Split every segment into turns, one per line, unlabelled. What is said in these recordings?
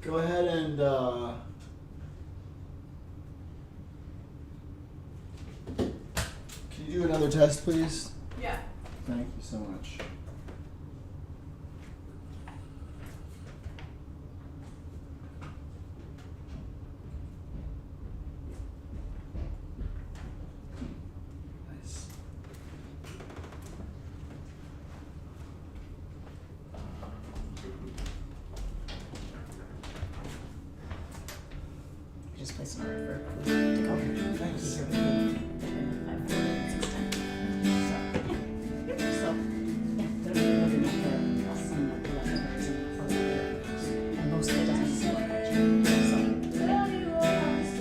Go ahead and can you do another test, please?
Yeah.
Thank you so much. Nice.
Just place an order for food to go.
Thanks.
Be here with me between 5:40 and 6:10. So, yeah, they're really good for us and the leftovers and for later. And most of it doesn't seem like it. So, no use.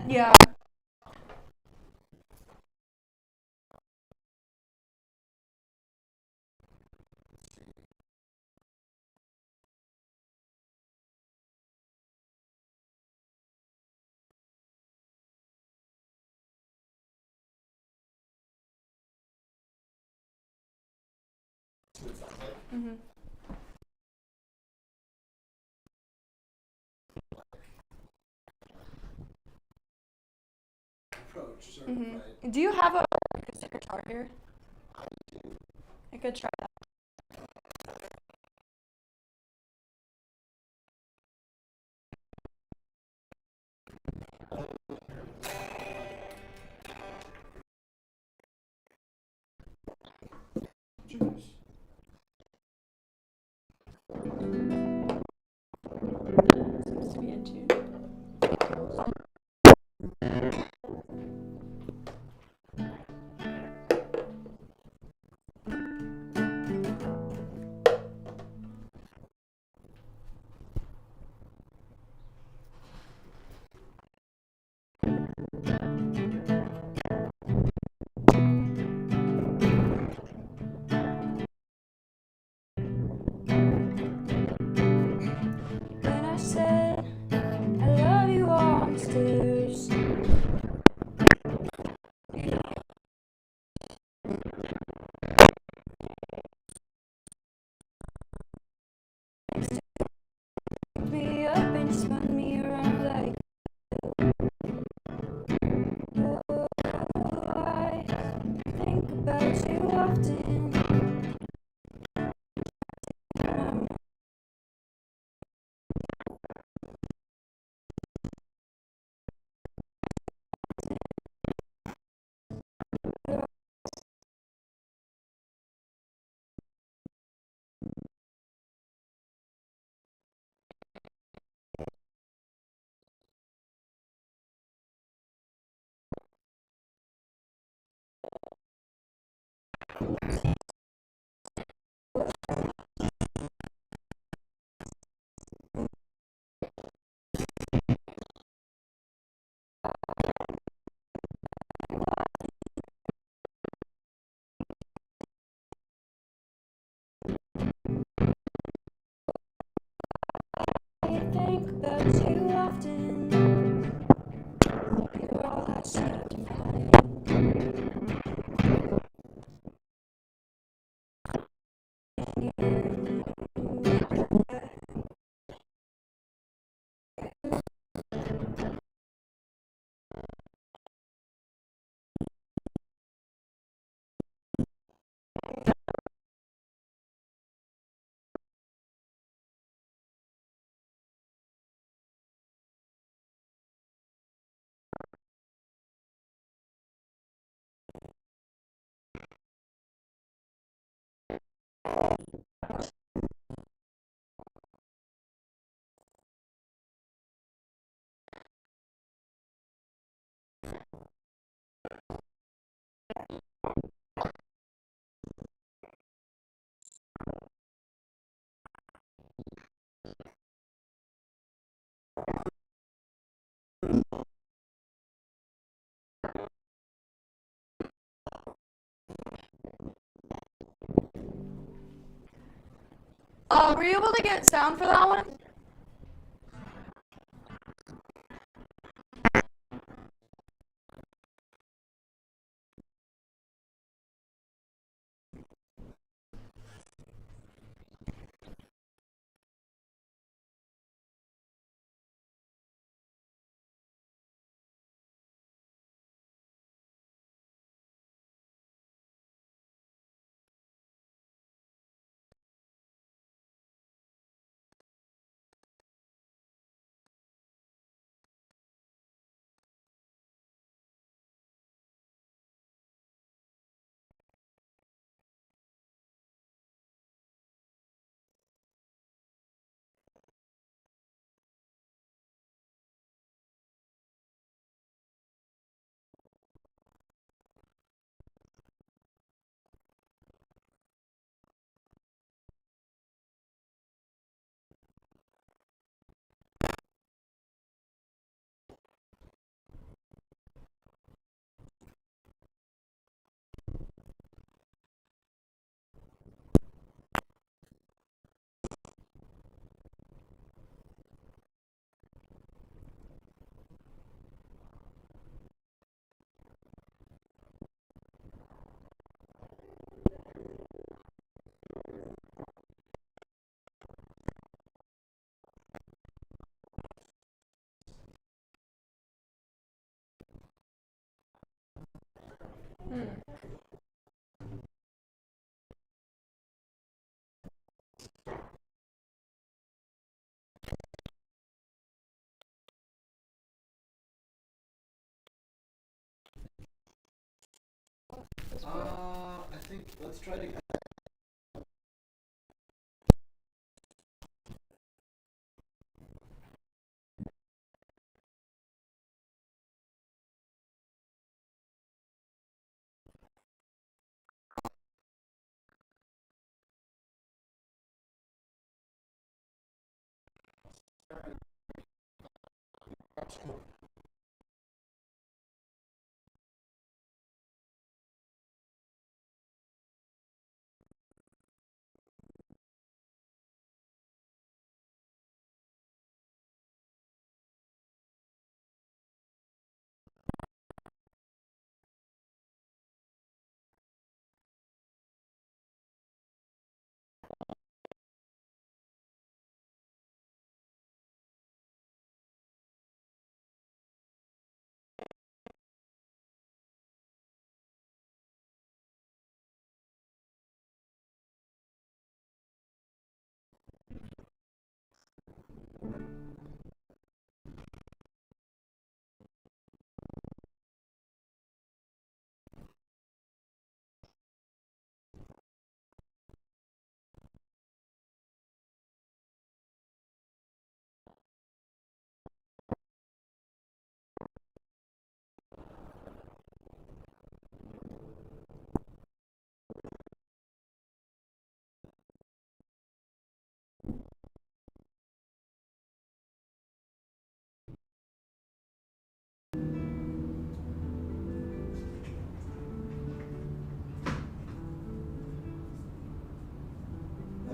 Yeah. Mhm.
Approach, sort of,
Mhm.
right?
Do you have a acoustic guitar here? I could try that.
Choose.
Seems to be in tune. Me up and you spun me around like I think about you often. I think about you often. You're all I seem to were you able to get sound for that one?
I think let's try to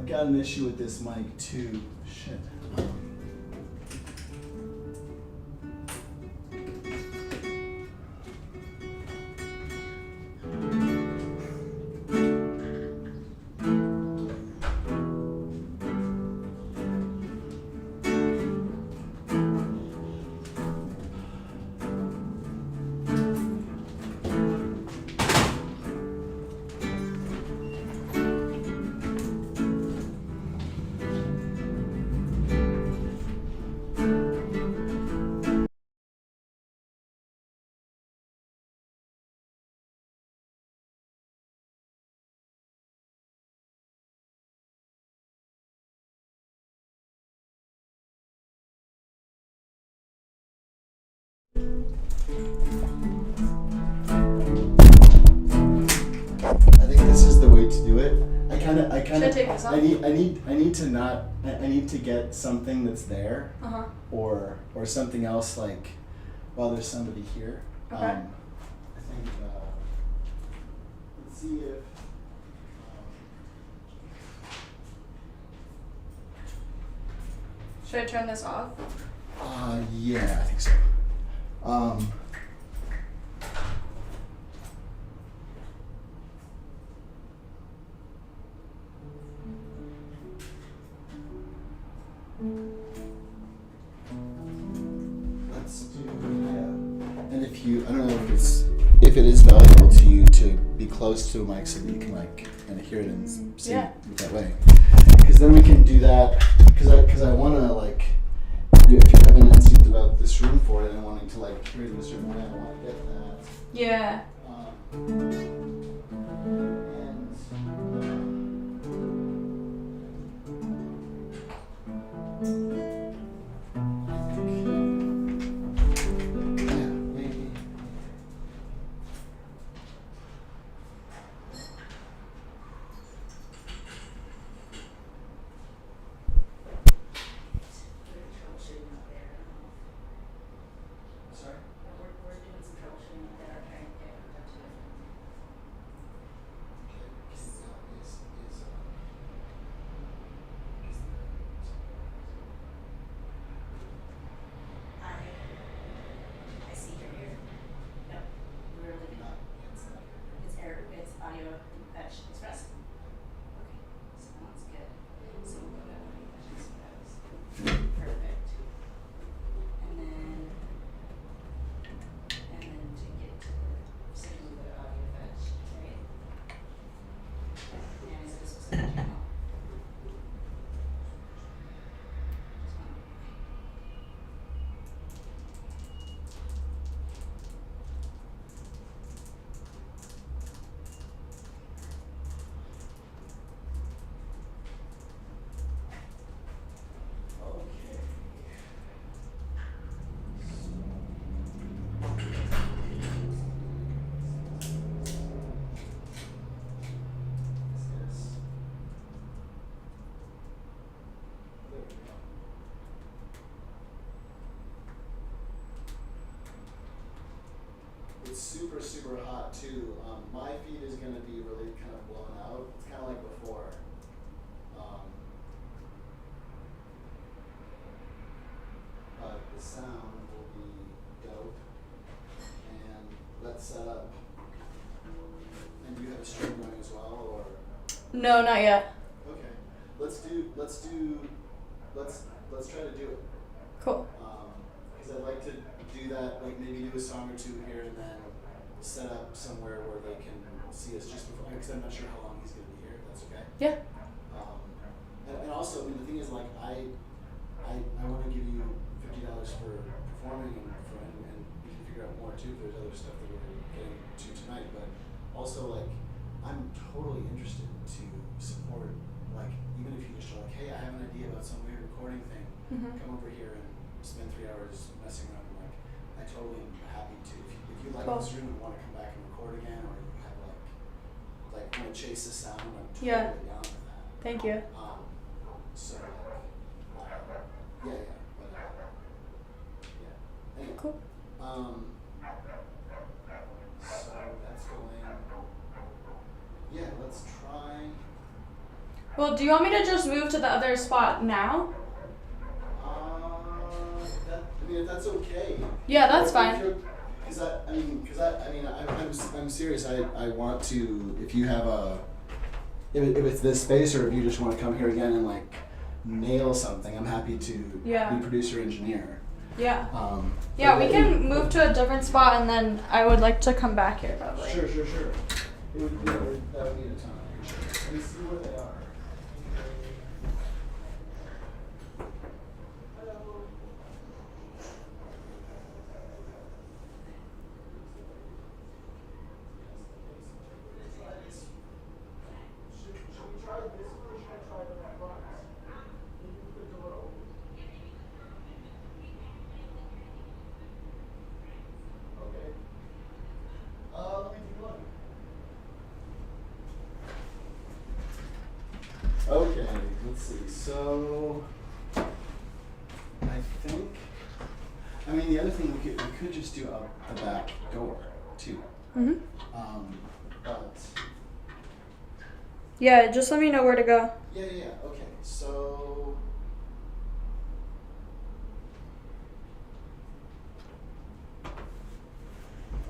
got an issue with this mic too. Shit. I think this is the way to do it. I kind of.
Should I take this off?
I need to not. I need to get something that's there, or something else like, while there's somebody here.
Okay.
I think. Let's see if.
Should I turn this off?
Yeah, I think so. Let's do, yeah. And if you, I don't know if it is valuable to you to be close to a mic so that you can like kind of hear it and see it that way. Because then we can do that. Because I want to like, if you have an instinct about this room for it and wanting to like hear it in a certain way, I want to get that.
Yeah. It's super, super hot too. My feed is going to be really kind of blown out. It's kind of like before. But the sound will be dope. And let's set up. And do you have a stream going as well, or? No, not yet.
Okay. Let's try to do it.
Cool.
Because I'd like to do that, like maybe do a song or two here and then set up somewhere where they can see us just before, because I'm not sure how long he's going to be here, if that's okay.
Yeah.
And also, I mean, the thing is, like, I want to give you $50 for performing and we can figure out more too if there's other stuff that we're getting to tonight, but also, like, I'm totally interested to support, like, even if you just are like, hey, I have an idea about some weird recording thing, come over here and spend 3 hours messing around. Like, I totally am happy to. If you like this room and want to come back and record again, or you have like want to chase the sound, I'm totally down with that.
Thank you.
So yeah. Anyway,
Cool.
So that's going. Yeah, let's try.
Well, do you want me to just move to the other spot now?
If that's okay.
Yeah, that's fine.
I'm serious. I want to. If you have if it's this space, or if you just want to come here again and like nail something, I'm happy to
Yeah.
be producer engineer.
Yeah.
Yeah,
we can move to a different spot, and then I would like to come back here probably.
Sure. That would need a ton of sure. Let me see where they are. Okay, let's see. So, I think, the other thing we could just do a back door too.
Mhm.
But
Yeah, just let me know where to go.
yeah. Okay, so.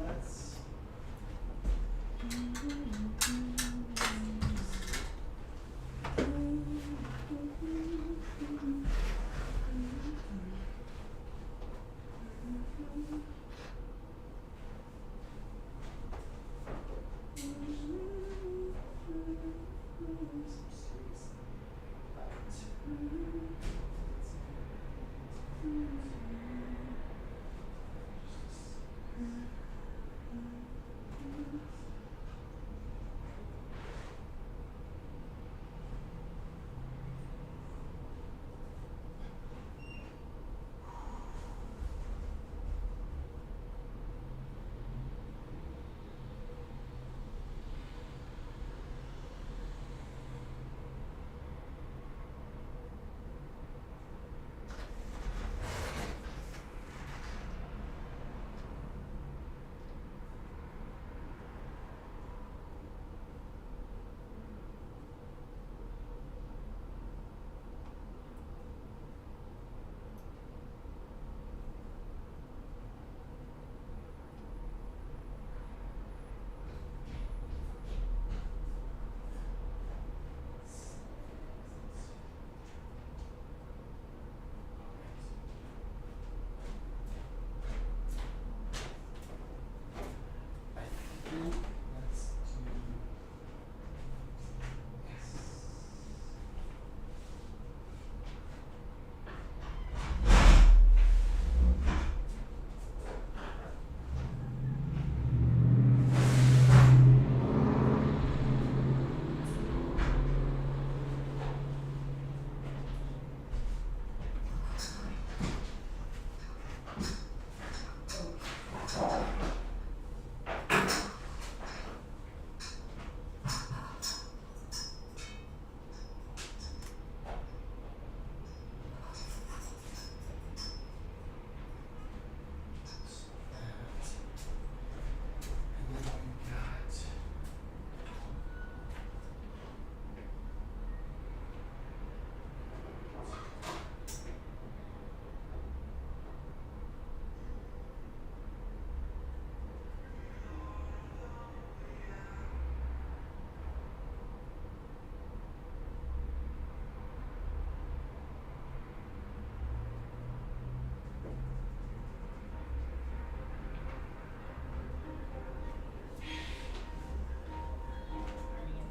Let's.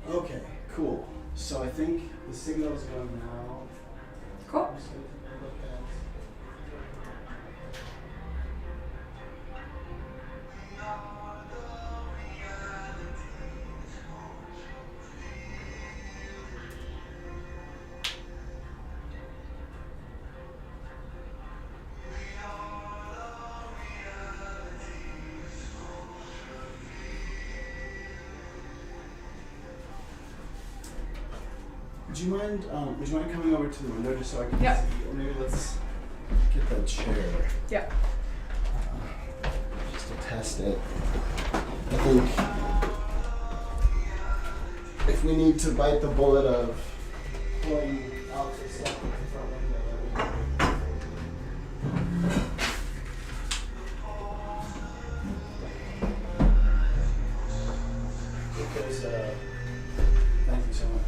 Okay, cool. So I think the signal is going now.
Cool.
I'm just gonna take a look at. Would you mind coming over to the window just so I can
Yeah.
see? Or maybe let's get that chair.
Yeah.
Just to test it. I think if we need to bite the bullet of pull you out to step in the front window. Because, thank you so much.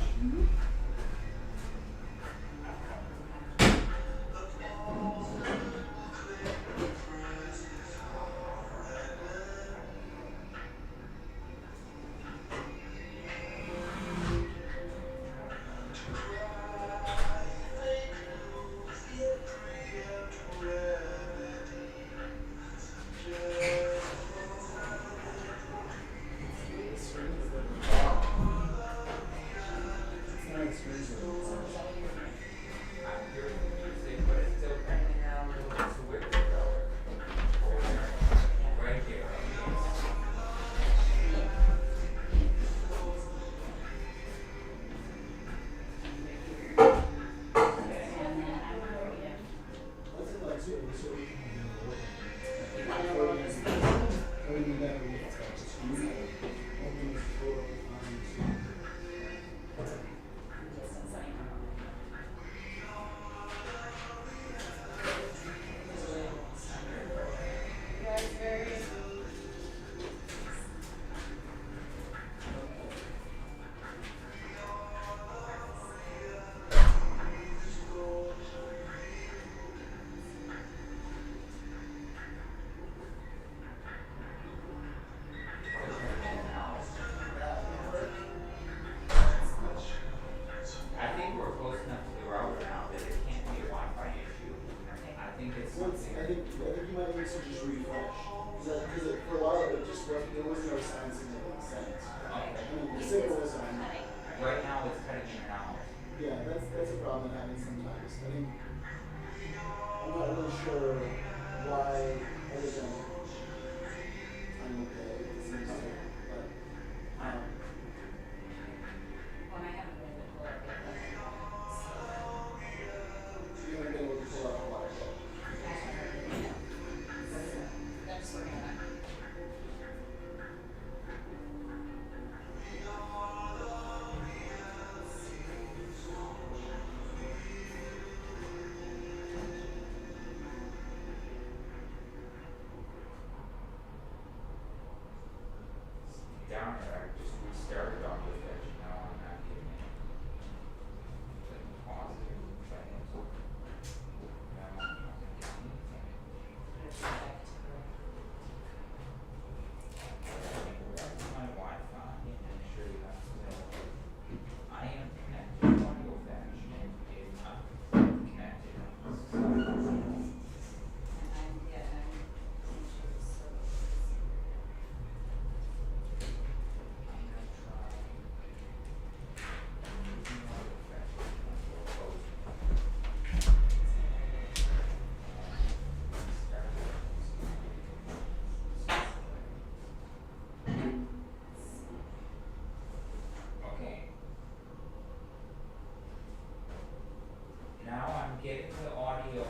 Getting the audio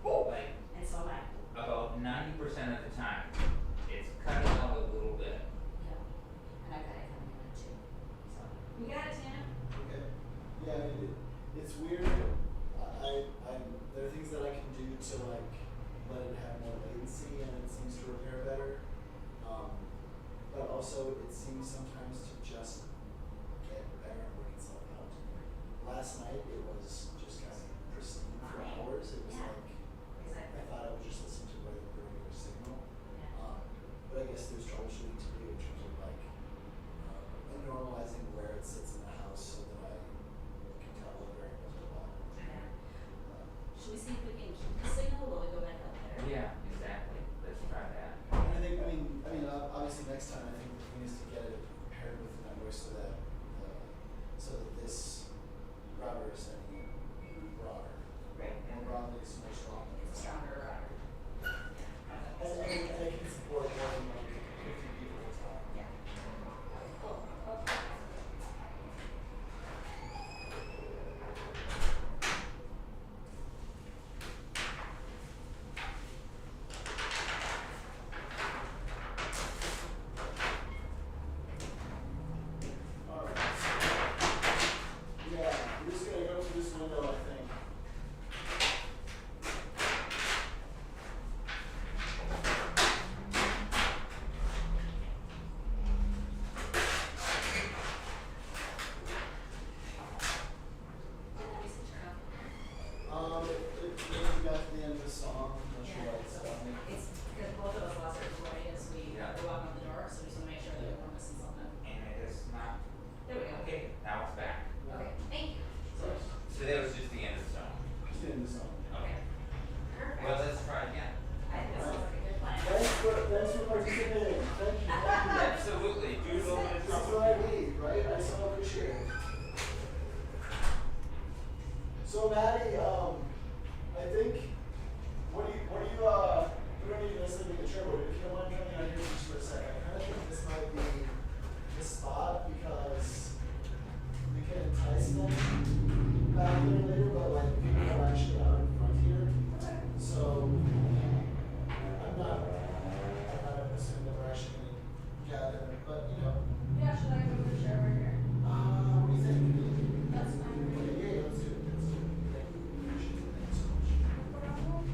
like about 90% of the time. It's cutting out a little bit.
And I got it coming in too. So you got it, Tina?
Okay. Yeah, it's weird. There are things that I can do to like let it have more latency and it seems to repair better. But also it seems sometimes to just get better and work itself out. Last night it was just kind of pristine for hours. It was like I thought I would just listen to the regular signal. But I guess there's troubleshooting to do in terms of like normalizing where it sits in the house so that I can tell what variables are what. Hey, I think, what do you, we don't need to necessarily make a trip, but if you don't mind coming out here just for a second, I kinda think this might be the spot because we can entice them back there later, but like people are actually out in front here. So, I'm not assuming that we're actually gonna gather, but you know,
Yeah, should I move the chair over here?
what do you think?
That's fine.
Okay, yeah, let's do it, let's do it. Thank you, appreciate it, thank you so much.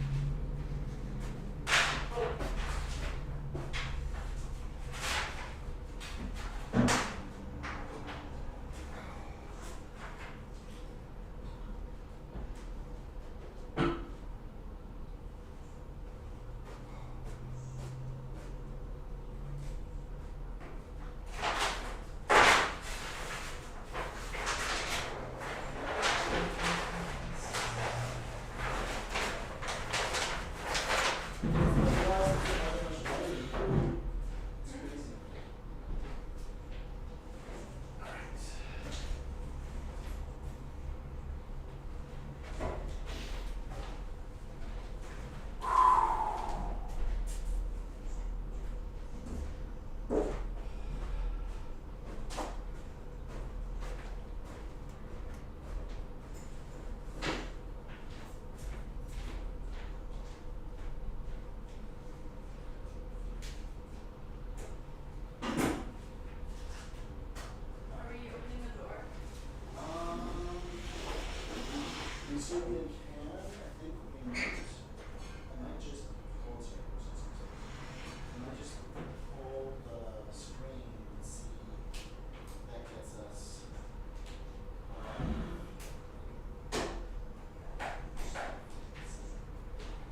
Are we opening the door?
We certainly can, I think we might, I might just hold, sorry, I might just hold the screen and see if that gets us.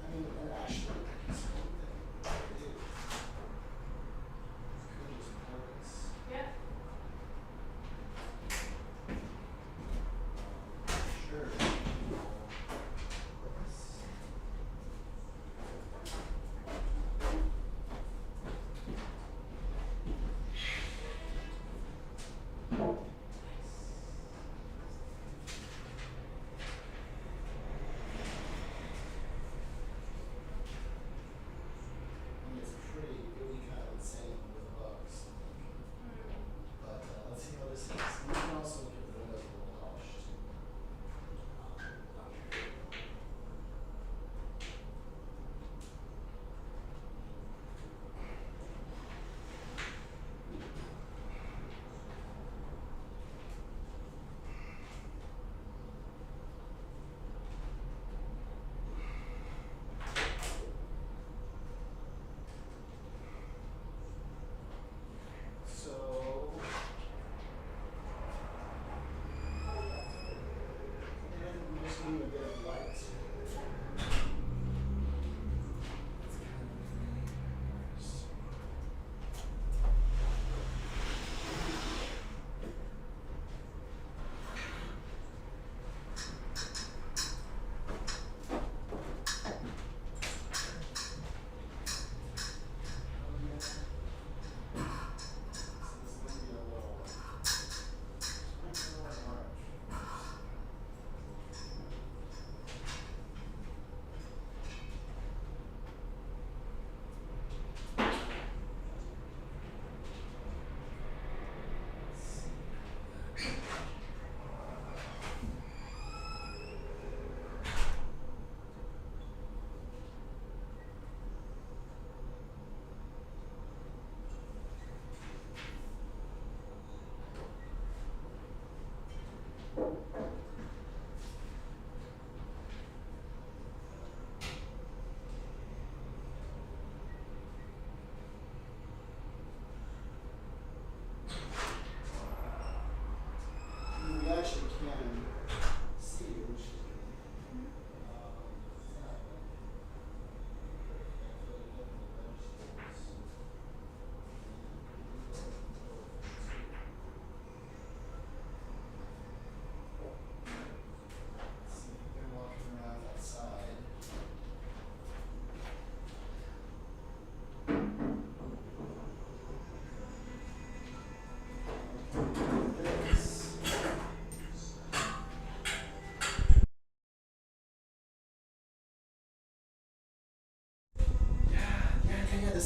I mean, and actually, it's one thing, it is. Could just pull this.
Yeah.
Sure.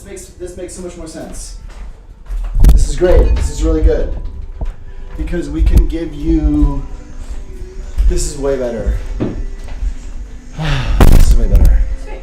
this makes so much more sense. This is great. This is really good. Because we can give you. This is way better. This is way better.
Sweet.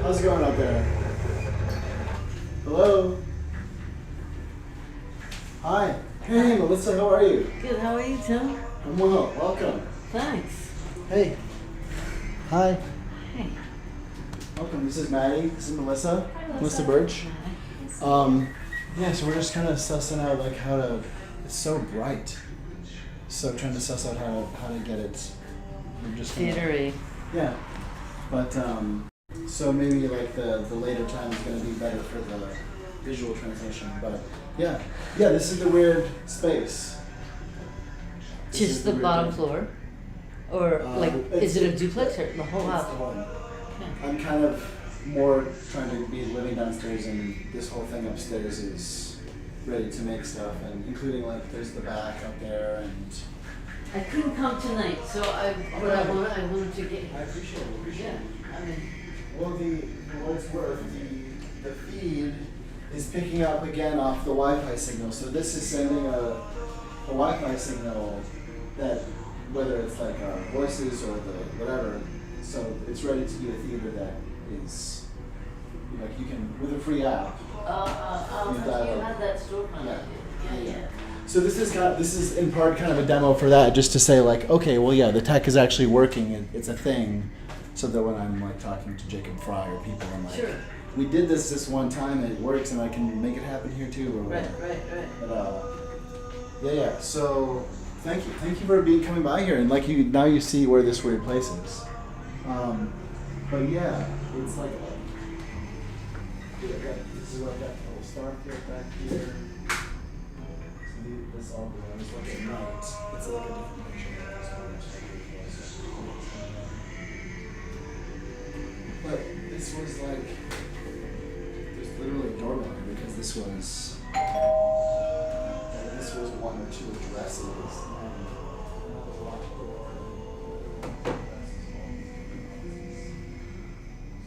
How's it going out there? Hello? Hi. Hey, Melissa, how are you?
Good, how are you, Tim?
I'm well. Welcome.
Thanks.
Hey. Hi.
Hey.
Welcome. This is Maddie. This is Melissa.
Hi,
Melissa
Melissa.
Birch. Yeah, so we're just kind of sussing out like how to. It's so bright. So trying to suss out how to get it. We're just gonna,
Theatery.
Yeah, but so maybe like the later time is gonna be better for the visual translation. But yeah, this is the weird space. This is
Just the
weird
bottom
thing.
floor? Or like, is it a duplex or the whole
It's
house?
the one.
Okay.
I'm kind of more trying to be living downstairs, and this whole thing upstairs is ready to make stuff, and including like there's the back up there, and
I couldn't come tonight, so I wanted to get.
I appreciate it.
Yeah, I mean,
Well, for what it's worth, the feed is picking up again off the Wi-Fi signal. So this is sending a Wi-Fi signal that, whether it's like voices or the whatever, so it's ready to do a theater that is, like you can, with a free app.
You had that storefront.
Yeah. So this is in part kind of a demo for that, just to say like, okay, well yeah, the tech is actually working, it's a thing, so that when I'm like talking to Jacob Fry or people, I'm like,
Sure.
we did this one time and it works, and I can make it happen here too, or whatever.
Right.
But yeah. So thank you for coming by here, and like now you see where this weird place is. But yeah, it's like this is what that little star field back here. This all belongs like at night. It's like a different picture. But this was like, there's literally a doorbell here because this was one or two addresses. And another locked door.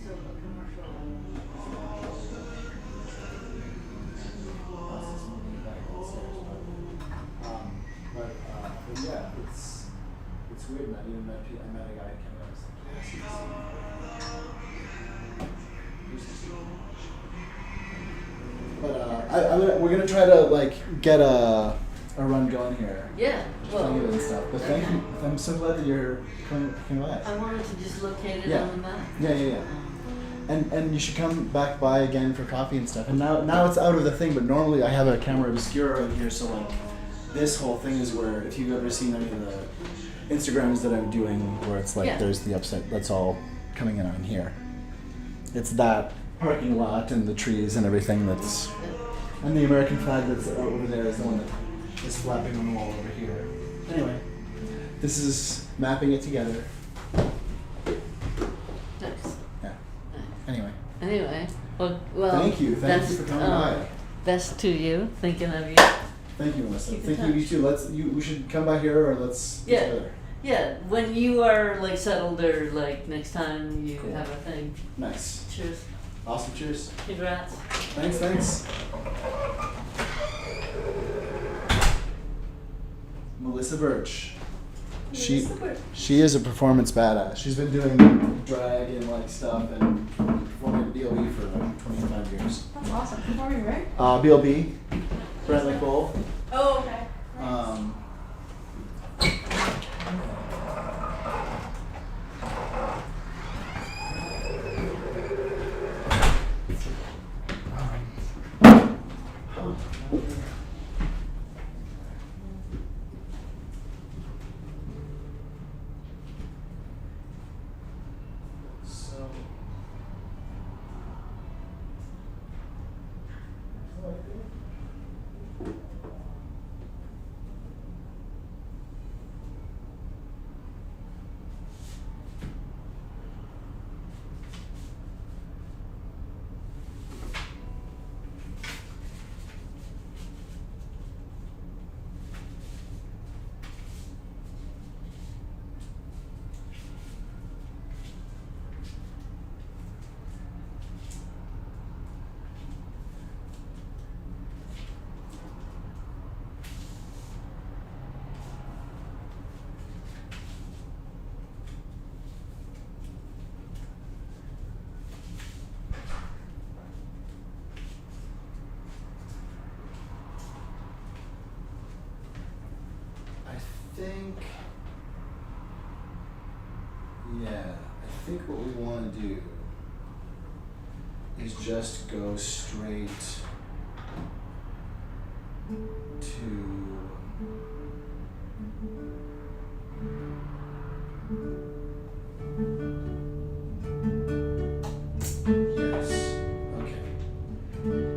So a commercial.
But yeah, it's weird. I met a guy coming up. But we're gonna try to like get a run going here.
Yeah. Well.
And stuff. But thank you. I'm so glad that you're coming by.
I wanted to just locate it
Yeah.
on the map.
Yeah. And you should come back by again for coffee and stuff. And now it's out of the thing, but normally I have a camera obscura right here, so like this whole thing is where, if you've ever seen any of the Instagrams that I'm doing where it's like
Yeah.
there's the upset that's all coming in on here. It's that parking lot and the trees and everything that's, and the American flag that's over there is the one that is flapping on the wall over here. Anyway, this is mapping it together.
Nice.
Yeah. Anyway.
Anyway, well,
Thank you for coming by.
Best to you, thinking of you.
Thank you, Melissa.
Keep in
Thank you, you
touch.
too. We should come by here, or let's get
Yeah.
together.
Yeah, when you are like settled or like next time you
Cool.
have a thing.
Nice.
Cheers.
Awesome. Cheers.
Congrats.
Thanks. Melissa Birch. She is a performance badass. She's been doing drag and like stuff and performing at BLB for like 25 years.
That's awesome. Performing where?
BLB, Bradley Cole.
Oh, okay.
I think what we want to do is just go straight to yes. Okay.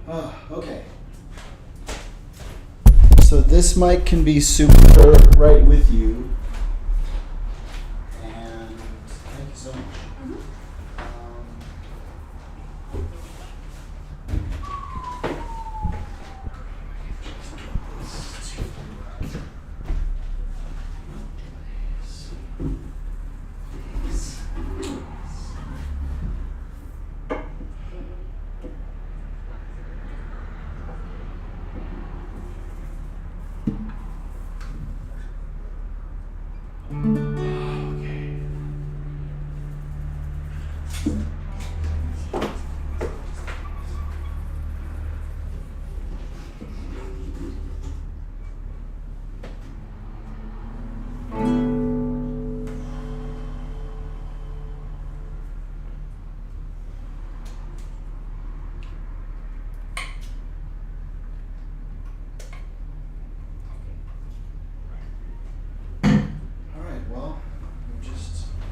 Okay. So this mic can be super right with you. And thank you so much.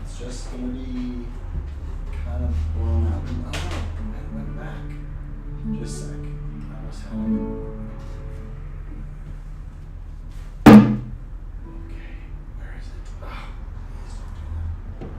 It's just gonna be kind of blown out. Oh no, it went back. Just a sec. I was having. Okay, where is it? Oh, please don't do that.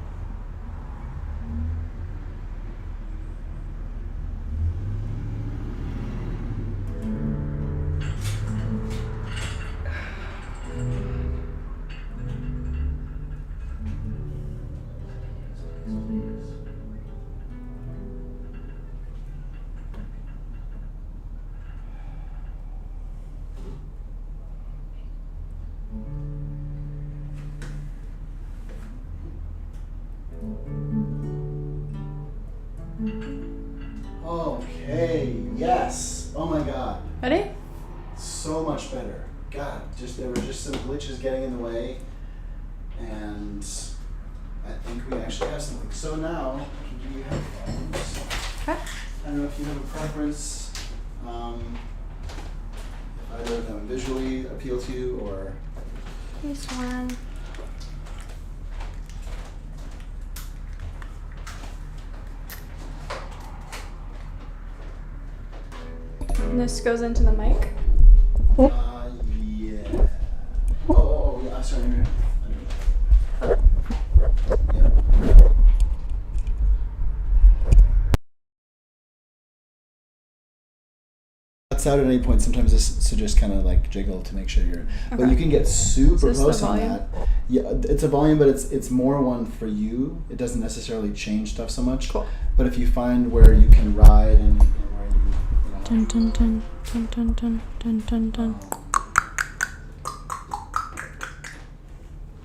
Okay, yes. Oh my god.
Ready?
So much better. God, there were just some glitches getting in the way, and I think we actually have something. So now, do you have problems?
Okay.
I don't know if you have a preference. If either of them visually appeal to you, or
This one. And this goes into the mic.
yeah. Oh, yeah. Sorry. Yeah. Cuts out at any point. Sometimes this should just kind of like jiggle to make sure you're. But
Okay.
you can get super
Is this the
close on
volume?
that. Yeah, it's a volume, but it's more one for you. It doesn't necessarily change stuff so much.
Cool.
But if you find where you can ride and where you know.
Dun dun dun dun dun dun dun dun dun.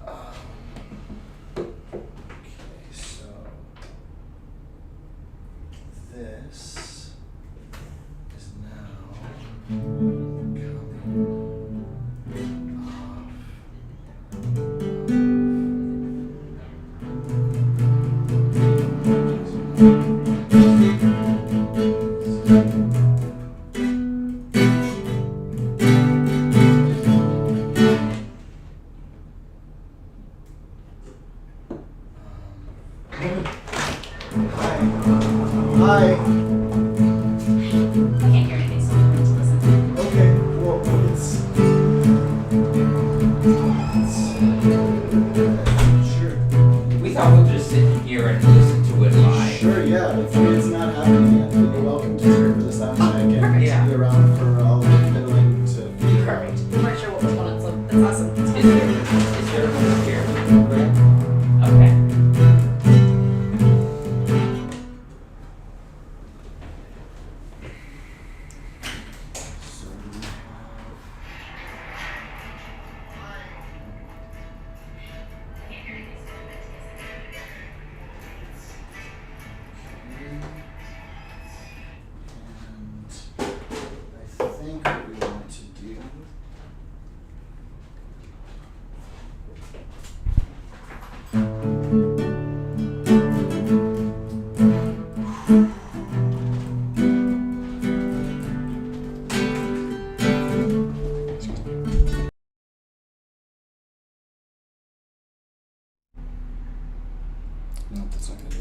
Okay, so this is now coming Hi.
I can't hear anything, so I'm going to listen.
Okay. Well, sure.
We thought we'd just sit here and listen to it live.
Sure. Yeah. It's not happening yet, but you're welcome to here for the sound check and
Yeah.
be around for all the fiddling to figure out.
Perfect. We weren't sure what was going on, so that's awesome.
Is there a here? Brad? Okay.
So we and I think what we want to do. No, that's not gonna do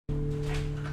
it.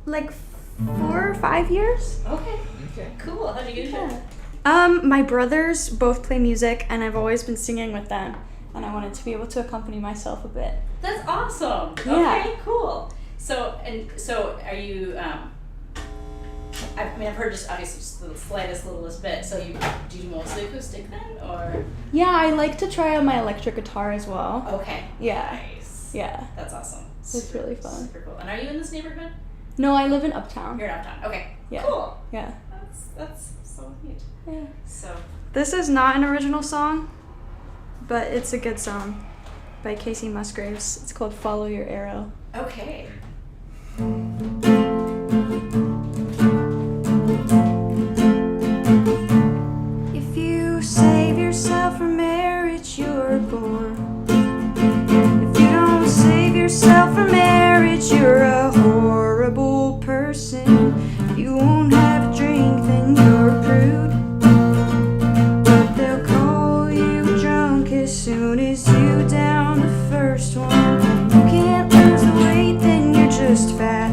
like 4 or 5 years.
Okay.
Okay.
Cool. How'd you get into it?
My brothers both play music, and I've always been singing with them, and I wanted to be able to accompany myself a bit.
That's awesome.
Yeah.
Okay, cool. So are you, I mean, I've heard just obviously just the littlest bit, so do you do mostly acoustic then, or?
Yeah, I like to try out my electric guitar as well.
Okay.
Yeah.
Nice.
Yeah.
That's awesome.
It's really fun.
Super cool. And are you in this neighborhood?
No, I live in Uptown.
You're in Uptown. Okay.
Yeah.
Cool.
Yeah.
That's so neat.
Yeah.
So.
This is not an original song, but it's a good song by Casey Musgraves. It's called Follow Your Arrow.
Okay.
If you save yourself from marriage, you're a bore. If you don't save yourself from marriage, you're a horrible person. If you won't have a drink, then you're a prude. They'll call you drunk as soon as you down the first one. You can't lose the weight, then you're just fat.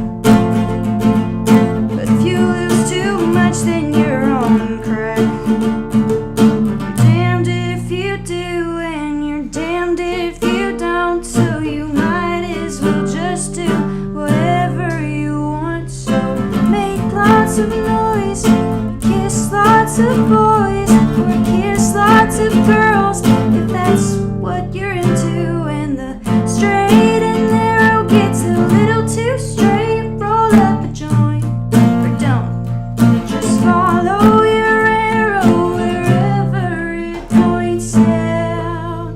But if you lose too much, then you're on crack. You're damned if you do, and you're damned if you don't. So you might as well just do whatever you want. So make lots of noise, kiss lots of boys, or kiss lots of girls, if that's what you're into. And the straight and narrow gets a little too straight. Roll up a joint, or don't. Just follow your arrow wherever it points out.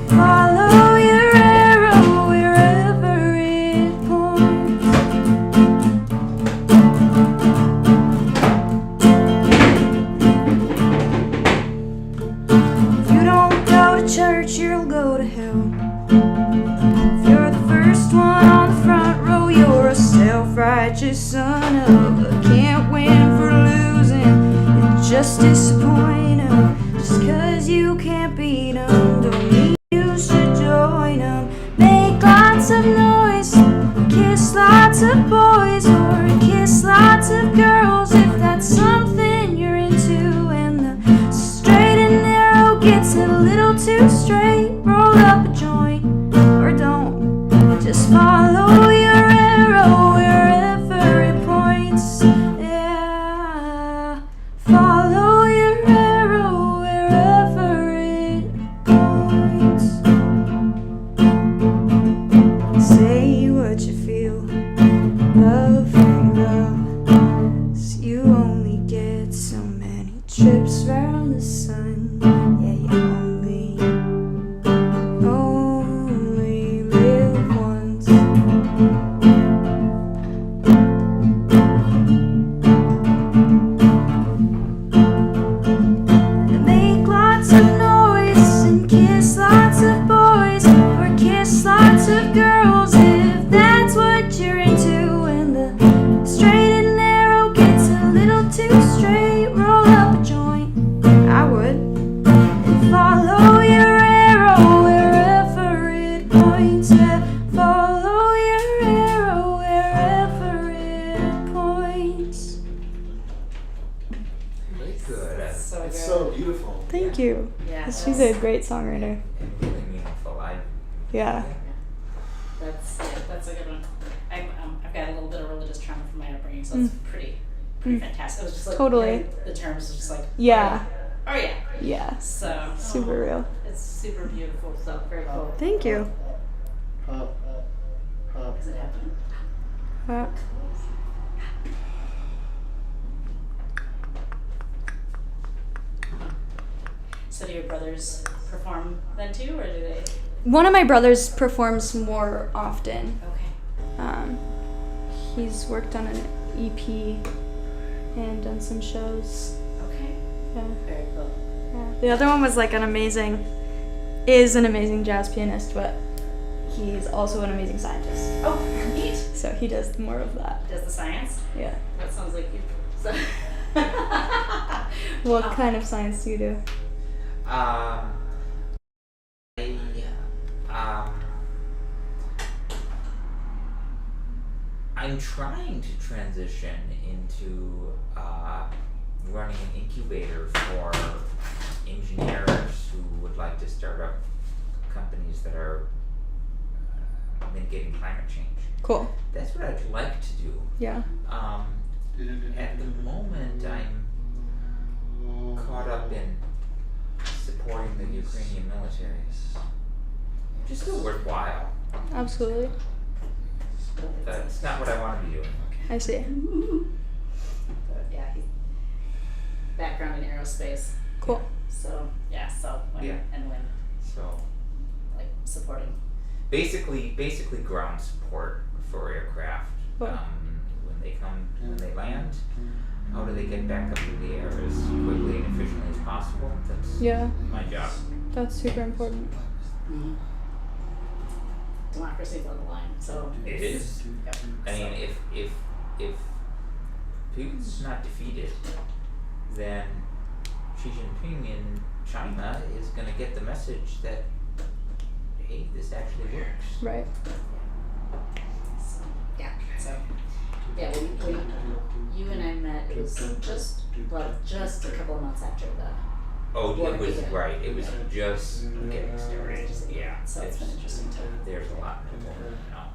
Follow your arrow wherever it points. If you don't go to church, you'll go to hell. If you're the first one on the front row, you're a self-righteous son of a can't win for losing. It's just disappointing. Just 'cause you can't beat 'em don't mean you should join 'em. Make lots of noise, kiss lots of boys, or kiss lots of girls, if that's something you're into. And the straight and narrow gets a little too straight. Roll up a joint, or don't. Just follow your arrow wherever it points. Yeah. Follow your arrow wherever it points. Say what you feel, love and love. 'Cause you only get so many trips round the sun. Yeah, you only live once. Make lots of noise and kiss lots of boys, or kiss lots of girls, if that's what you're into. And the straight and narrow gets a little too straight. Roll up a joint, I would, and follow your arrow wherever it points. Yeah, follow your arrow wherever it points.
Very good.
So
It's
good.
so beautiful.
Thank you.
Yeah.
She's a great songwriter.
And really meaningful.
Yeah.
That's a good one. I've got a little bit of religious trauma from my upbringing, so it's pretty fantastic. It was just like
Totally.
hearing the terms was just like
Yeah.
oh yeah.
Yeah.
So
Super real.
it's super beautiful. So very cool.
Thank you.
Is it happening?
Uh,
So do your brothers perform then too, or do they?
One of my brothers performs more often.
Okay.
He's worked on an EP and done some shows.
Okay.
Yeah.
Very cool.
Yeah. The other one was like an amazing jazz pianist, but he's also an amazing scientist.
Oh, neat.
So he does more of that.
Does the science?
Yeah.
That sounds like you. So.
What kind of science do you do?
I, um, I'm trying to transition into running an incubator for engineers who would like to start up companies that are mitigating climate change.
Cool.
That's what I'd like to do.
Yeah.
At the moment, I'm caught up in supporting the Ukrainian military. Which is still worthwhile.
Absolutely.
That's not what I want to be doing.
I see.
But yeah, he's background in aerospace.
Cool.
So yeah, so when
Yeah.
and when
So
like supporting.
basically ground support for aircraft.
Cool.
When they land, how do they get back up in the air as quickly and efficiently as possible? That's
Yeah.
my job.
That's super important.
Mm-hmm. Democracy's on the line, so
It
it's-
is.
Yep.
I mean, if Putin's not defeated, then Xi Jinping in China is going to get the message that, hey, this actually works.
Right.
So, yeah. So yeah, when you and I met, it was just a couple of months after the.
Oh,
Well,
it was
yeah.
right. It was just getting started. Yeah.
So it's been interesting to.
There's a lot more going on.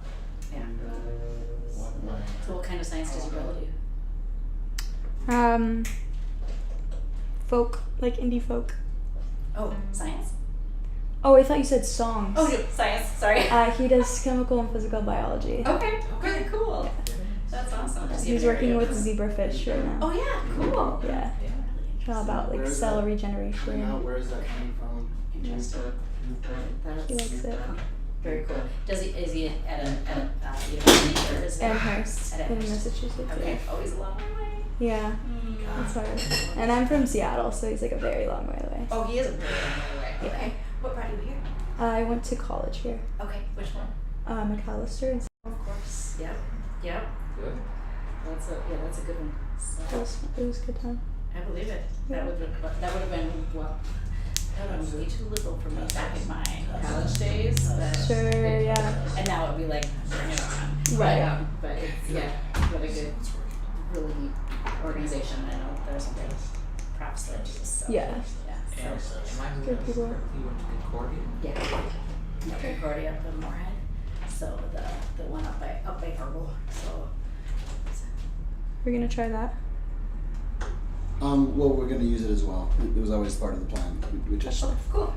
Yeah. So what kind of science does your brother do?
Folk, like indie folk.
Oh, science.
Oh, I thought you said songs.
Oh, no, science. Sorry.
He does chemical and physical biology.
Okay. Very cool. That's awesome.
He's working with zebrafish right now.
Oh yeah, cool.
Yeah. It's all about like
Where is
cell
that?
regeneration.
Now, where is that coming from?
Interesting.
He likes
That's
it.
very cool. Is he at a university or is it?
Amherst
At
in
Amherst.
Massachusetts.
Okay. Oh, he's a long way away.
Yeah, that's hard. And I'm from Seattle, so he's like a very long way away.
Oh, he is a very long way away.
Yeah.
Okay. What brought you here?
I went to college here,
Okay. Which one?
McAllister.
Of course. Yep. Yep.
Good.
That's a good one. So,
It was a good time.
I believe it. That would have been well. That would have been way too liberal for me back in my college days. But
Sure, yeah.
And now it would be like, bring it on.
Right.
But it's, yeah, what a good, really neat organization. I know there's some good props there too. So,
Yeah.
Yeah.
And
So,
am I
Good people.
You went to Concordia?
yeah. Concordia up in Moorhead. So the one up by Herbal. So.
We're gonna try that.
Well, we're gonna use it as well. It was always part of the plan. We just
Cool.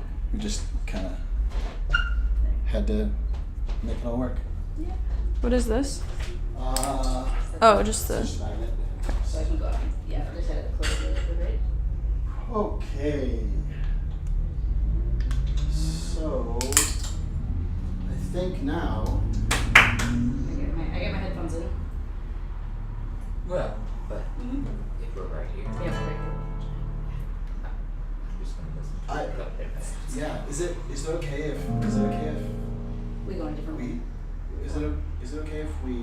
kind of had to make it all work.
What is this?
Uh,
Oh, just
it's
the.
just a magnet.
So I can go. Yeah. Just had it close the refrigerator.
Okay. So I think now.
I get my headphones in.
Well, but
Mm-hmm.
if we're right here,
Yeah, right here.
I'm just going to listen to it.
Yeah. Is it okay if
We go in different.
we is it okay if we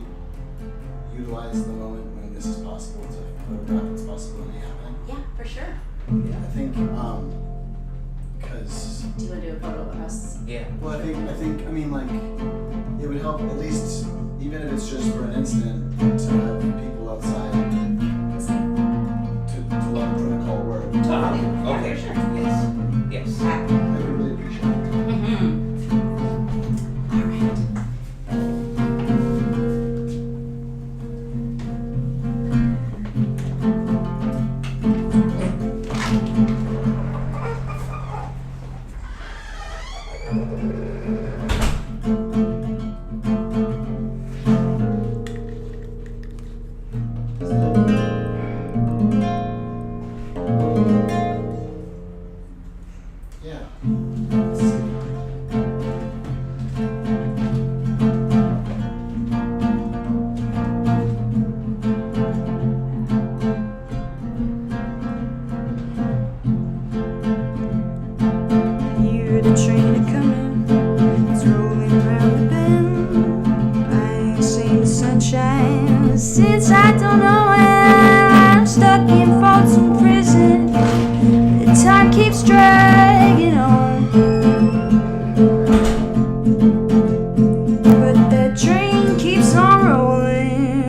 utilize the moment when this is possible to photograph its possibility happening?
Yeah, for sure.
I think because
Do you want to do a photo of us?
Yeah.
well I mean like it would help at least even if it's just for an instant to have people outside to let the protocol work.
Okay.
for sure.
Yes. Yes.
I would really appreciate it.
Mm-hmm. All right.
Yeah. Let's see.
Hear the train a-comin', it's rolling around the bend. I ain't seen the sunshine since I don't know when. I'm stuck in Folsom Prison, the time keeps dragging on. But that train keeps on rolling.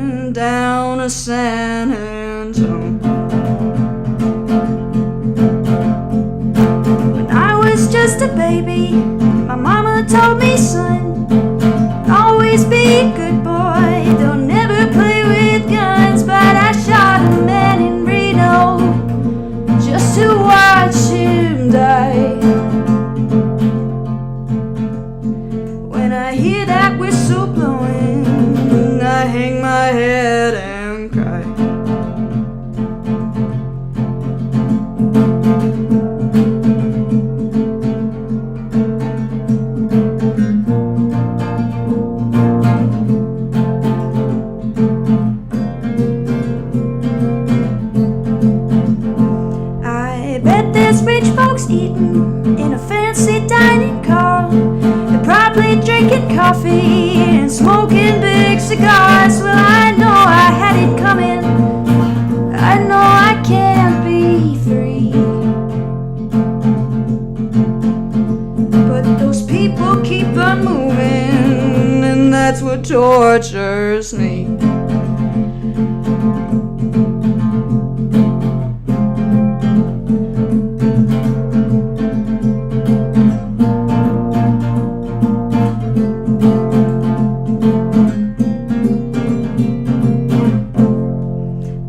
always be a good boy. Don't never play with guns, but I shot a man in Reno just to watch him die. When I hear that whistle blowing, I hang my head and cry. I bet there's rich folks eating in a fancy dining car. They're probably drinking coffee and smoking big cigars. Well, I know I had it coming. I know I can't be free. But those people keep on moving, and that's what tortures me.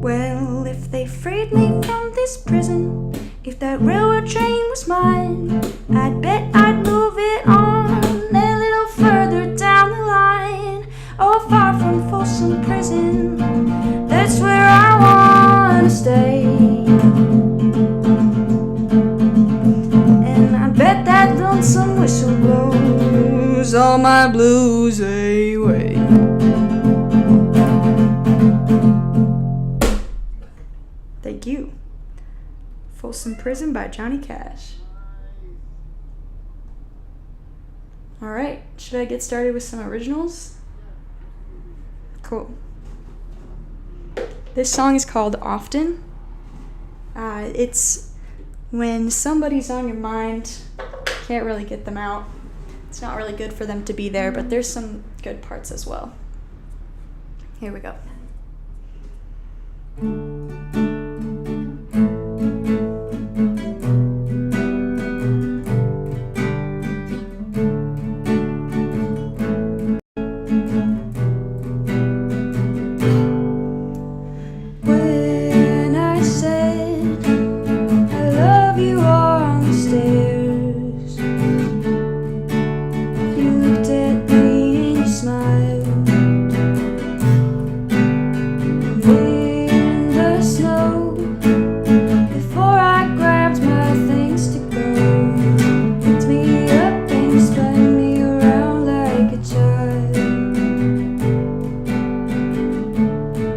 Well, if they freed me from this prison, if that railroad train was mine, I'd bet I'd move it on a little further down the line. Oh, far from Folsom Prison, that's where I wanna stay. And I bet that lonesome whistle blows all my blues away. Thank you. Folsom Prison by Johnny Cash. Alright, should I get started with some originals? Cool. This song is called Often. It's when somebody's on your mind, can't really get them out. It's not really good for them to be there, but there's some good parts as well. Here we go. When I said I love you on the stairs, you looked at me and you smiled. In the snow, before I grabbed my things to go, picked me up and spun me around like a child.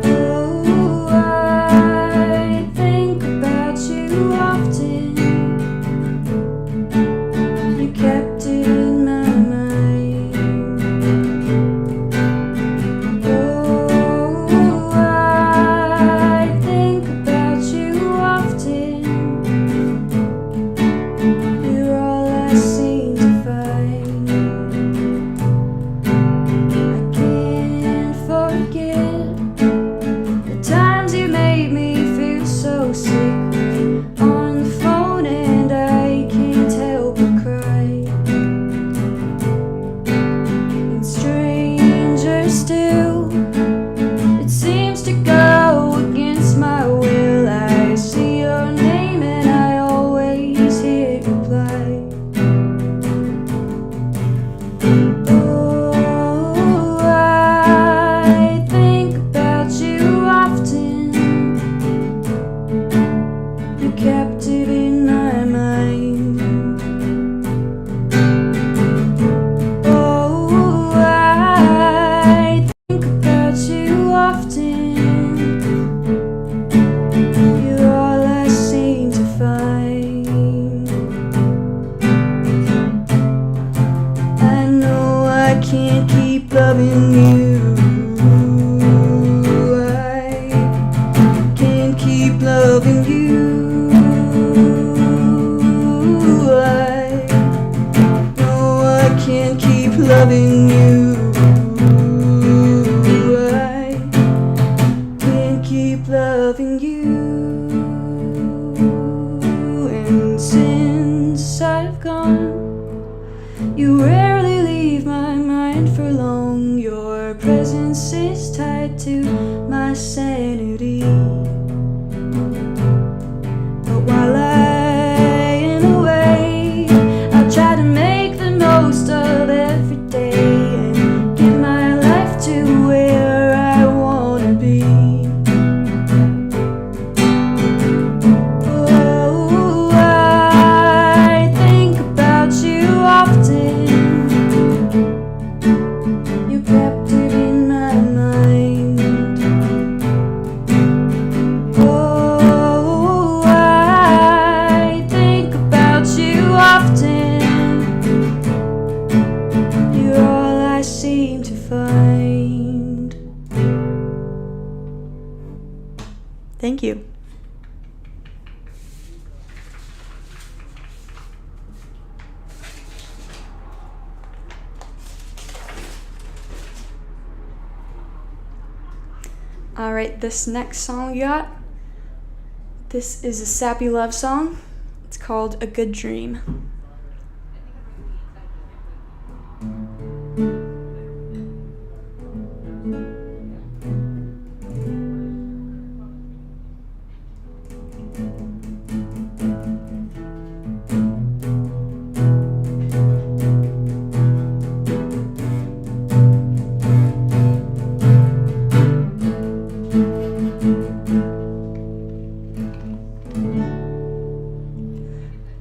Oh, I think about you often. You kept it in my mind. Oh, I think about you often. You're all I seem to find. I can't forget the times you made me feel so sick on the phone, and I can't help but cry. And stranger still, it seems to go against my will. I see your name and I always hit reply. Oh, I think about you often. You kept it in my mind. Oh, I think about you often. You're all I seem to find. I know I can't keep loving you. I can't keep loving you. I know I can't keep loving you. I can't keep loving you. And since I've gone, you rarely leave my mind for long. You're Your presence is tied to my sanity. But while lying away, I'll try to make the most of every day and give my life to where I wanna be. Oh, I think about you often. You captive in my mind. Oh, I think about you often. You're all I seem to find. Thank you. Alright, this next song we got, this is a sappy love song. It's called A Good Dream.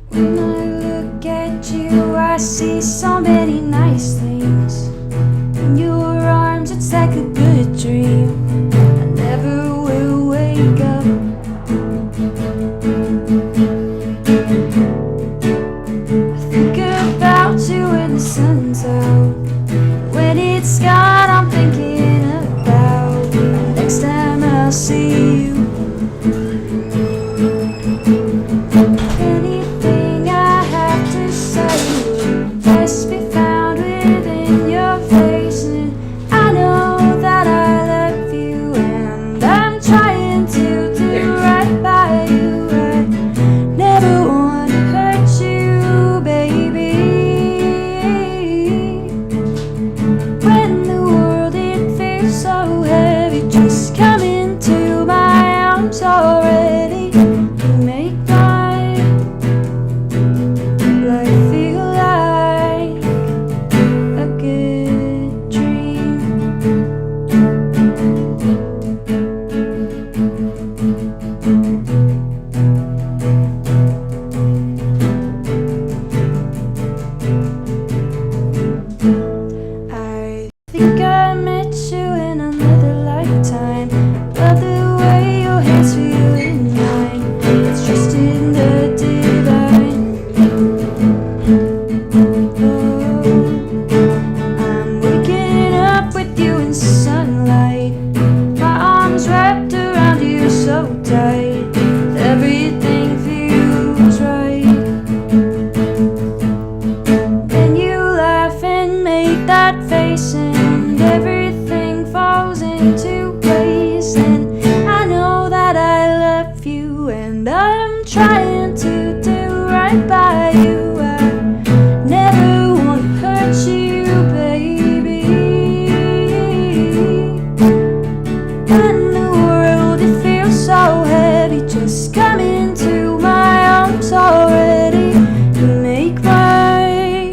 When I look at you, I see so many nice things. In your arms, it's like a good dream. I never will wake up. I think about you when the sun's out. When it's gone, I'm thinking about next time I'll see you. Anything I have to say would best be found within your face. And I know that I love you, and I'm trying to do right by you. I never want to hurt you, baby. When the world it feels so heavy, just come into my arms already. You make my life feel like a good dream. I think I met you in another lifetime. Love the way your hands feel in mine. It's just in the divine. Oh, I'm waking up with you in sunlight. My arms wrapped around you so tight. Everything feels right. Then you laugh and make that face, and everything falls into place. And I know that I love you, and I'm trying to do right by you. I never want to hurt you, baby. When the world it feels so heavy, just come into my arms already. You make my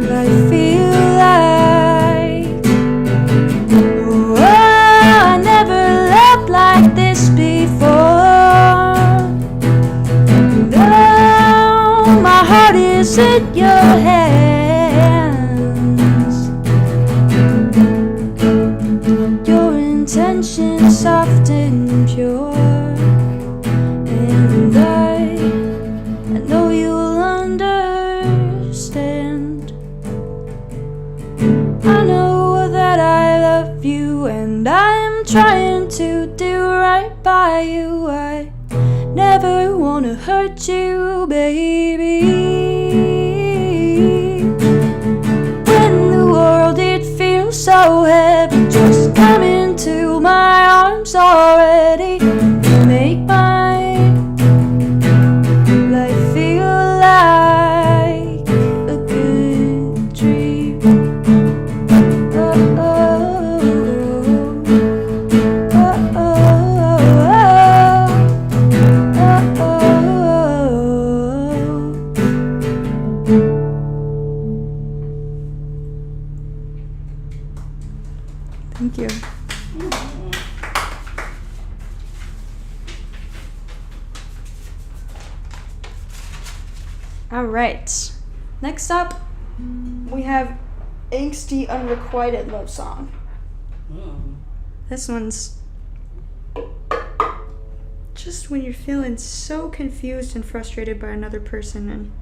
life feel like, oh, I never loved like this before. And oh, my heart is in your hands. Your intention soft and pure. And I know you'll understand. I know that I love you, and I'm trying to do right by you. I never wanna hurt you, baby. When the world it feels so heavy, just come into my arms already. You make my life feel like a good dream. Oh, oh. Thank you. All right. Next up, we have Angsty Unrequited Love Song. This one's just when you're feeling so confused and frustrated by another person and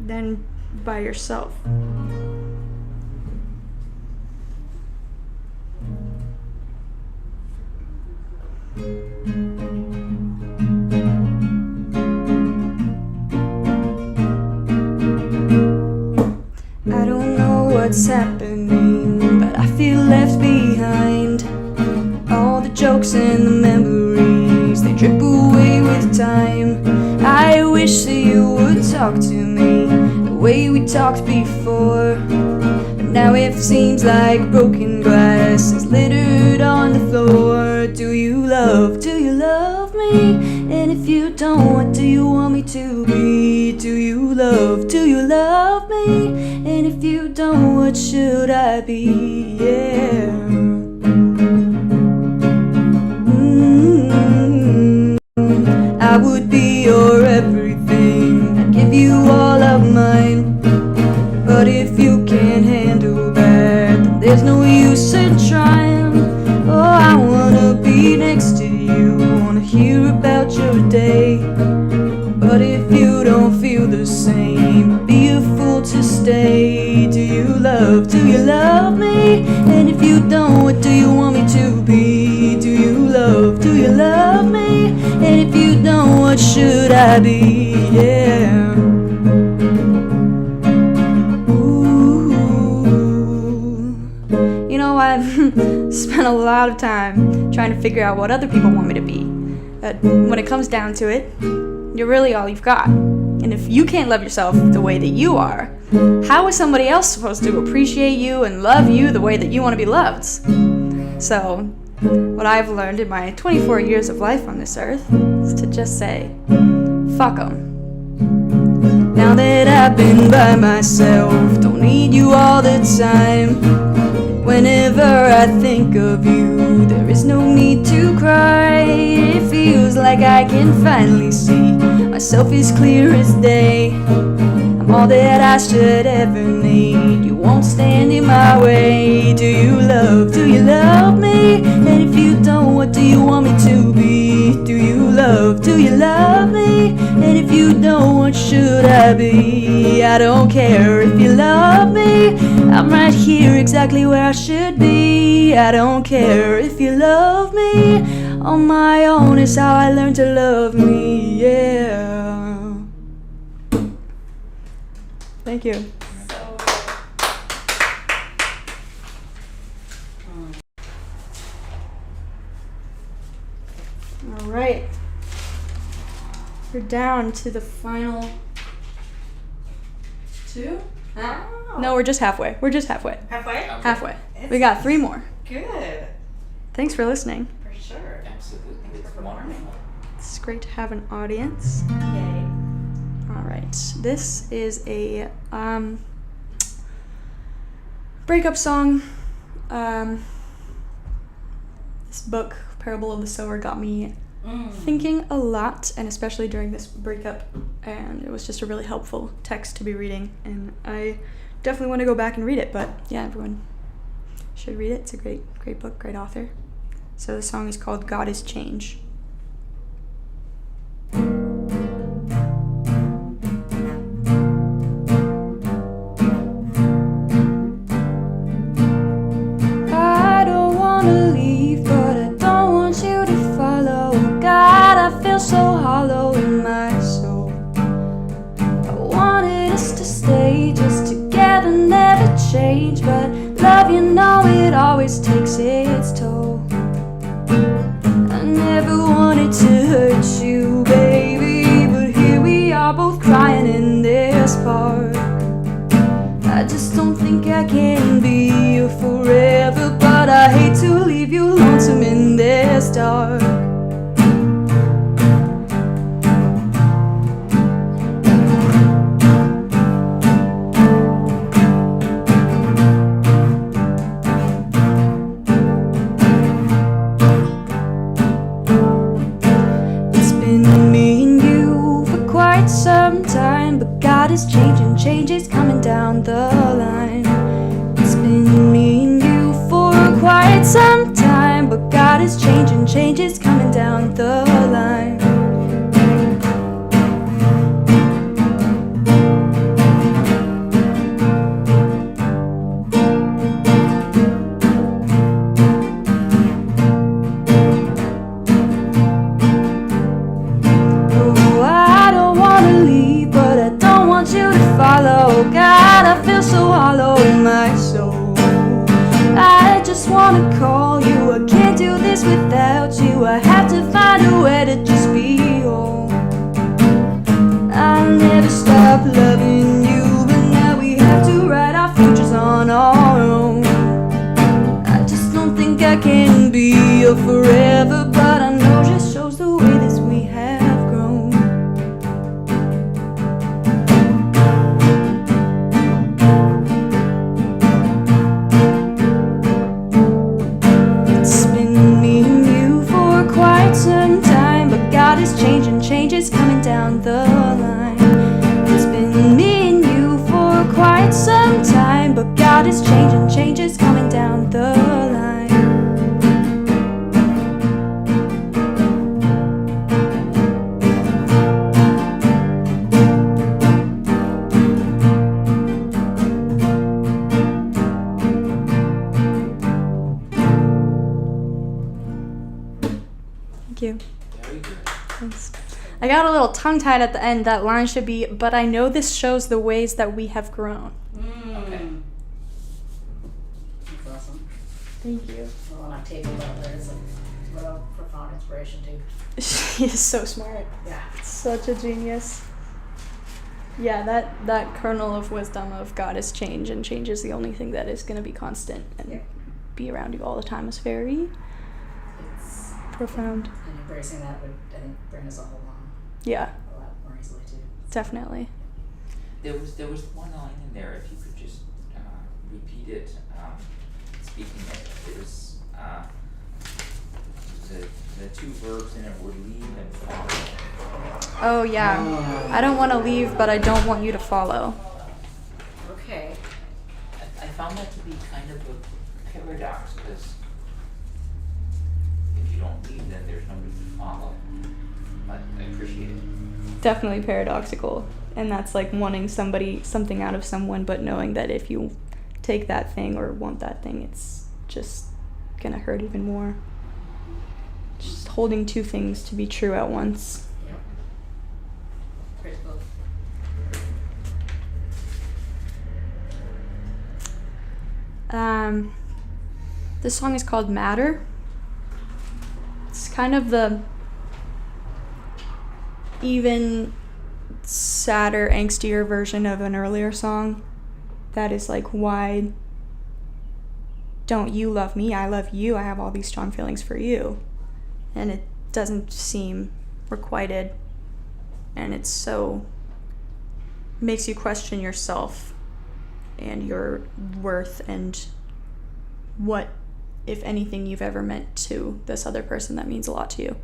then by yourself. I don't know what's happening, but I feel left behind. All the jokes and the memories, they drip away with time. I wish that you would talk to me the way we talked before. But now it seems like broken glass is littered on the floor. Do you love me? And if you don't, what do you want me to be? Do you love me? And if you don't, what should I be? Yeah. I would be your everything, I'd give you all of mine. But if you can't handle that, then there's no use in trying. Oh, I wanna be next to you, wanna hear about your day. But if you don't feel the same, I'd be a fool to stay. Do you love me? And if you don't, what do you want me to be? Do you love me? And if you don't, what should I be? Yeah. Ooh. You know, I've spent a lot of time trying to figure out what other people want me to be. But when it comes down to it, you're really all you've got. And if you can't love yourself the way that you are, how is somebody else supposed to appreciate you and love you the way that you want to be loved? So, what I've learned in my 24 years of life on this earth is to just say, fuck 'em. Now that I've been by myself, don't need you all the time. Whenever I think of you, there is no need to cry. It feels like I can finally see myself as clear as day. I'm all that I should ever need. You won't stand in my way. Do you love me? And if you don't, what do you want me to be? Do you love me? And if you don't, what should I be? I don't care if you love me, I'm right here exactly where I should be. I don't care if you love me, on my own is how I learned to love me, yeah. Thank you. All right. We're down to the final two? No, we're just halfway.
Halfway?
Halfway. We got 3 more.
Good.
Thanks for listening.
For sure.
Absolutely,
Thanks
it's
for
wonderful.
performing.
It's great to have an audience.
Yay.
All right. This is a breakup song. This book, Parable of the Sower, got me thinking a lot, and especially during this breakup, and it was just a really helpful text to be reading, and I definitely want to go back and read it. But yeah, everyone should read it. It's a great book, great author. So the song is called God is Change. I don't want to leave, but I don't want you to follow. God, I feel so hollow in my soul. I wanted us to stay just together, never change, but love, you know, it always takes its toll. I never wanted to hurt you, baby, but here we are both crying in this park. I just don't think I can be here forever, but I hate to leave you lonesome in this dark. changes coming down the line. Oh, I don't wanna leave, but I don't want you to follow. God, I feel so hollow in my soul. I just wanna call you, I can't do this without you. I have to find a way to just be whole. I'll never stop loving you, but now we have to write our futures on our own. I just don't think I can be here forever, but I know just shows the way that we have grown. It's been me and you for quite some time, but God is changing, changes coming down the line. It's been me and you for quite some time, but God is changing, changes coming down the line. Thank you.
Very good.
Thanks. I got a little tongue-tied at the end. That line should be, but I know this shows the ways that we have grown.
Okay.
That's awesome.
Thank you.
Well, when Octavia Butler is a real profound inspiration too.
She is so smart.
Yeah.
Such a genius. Yeah, that kernel of wisdom of God is change, and change is the only thing that is going to be constant and
Yeah.
be around you all the time is very
It's
profound.
and embracing that would, I think, bring us all along
Yeah,
a lot more easily too.
definitely.
There was one line in there, if you could just repeat it. Speaking of it was the two verbs in it were leave and follow.
Oh, yeah. I don't want to leave, but I don't want you to follow.
Okay.
I found that to be kind of a paradox, because if you don't leave, then there's nobody to follow. But I appreciate it.
Definitely paradoxical. And that's like wanting something out of someone, but knowing that if you take that thing or want that thing, it's just gonna hurt even more. Just holding two things to be true at once.
Yep. Great book.
This song is called Matter. It's kind of the even sadder, angstier version of an earlier song that is like, why don't you love me? I love you. I have all these strong feelings for you. And it doesn't seem requited, and it's so makes you question yourself and your worth and what, if anything, you've ever meant to this other person that means a lot to you.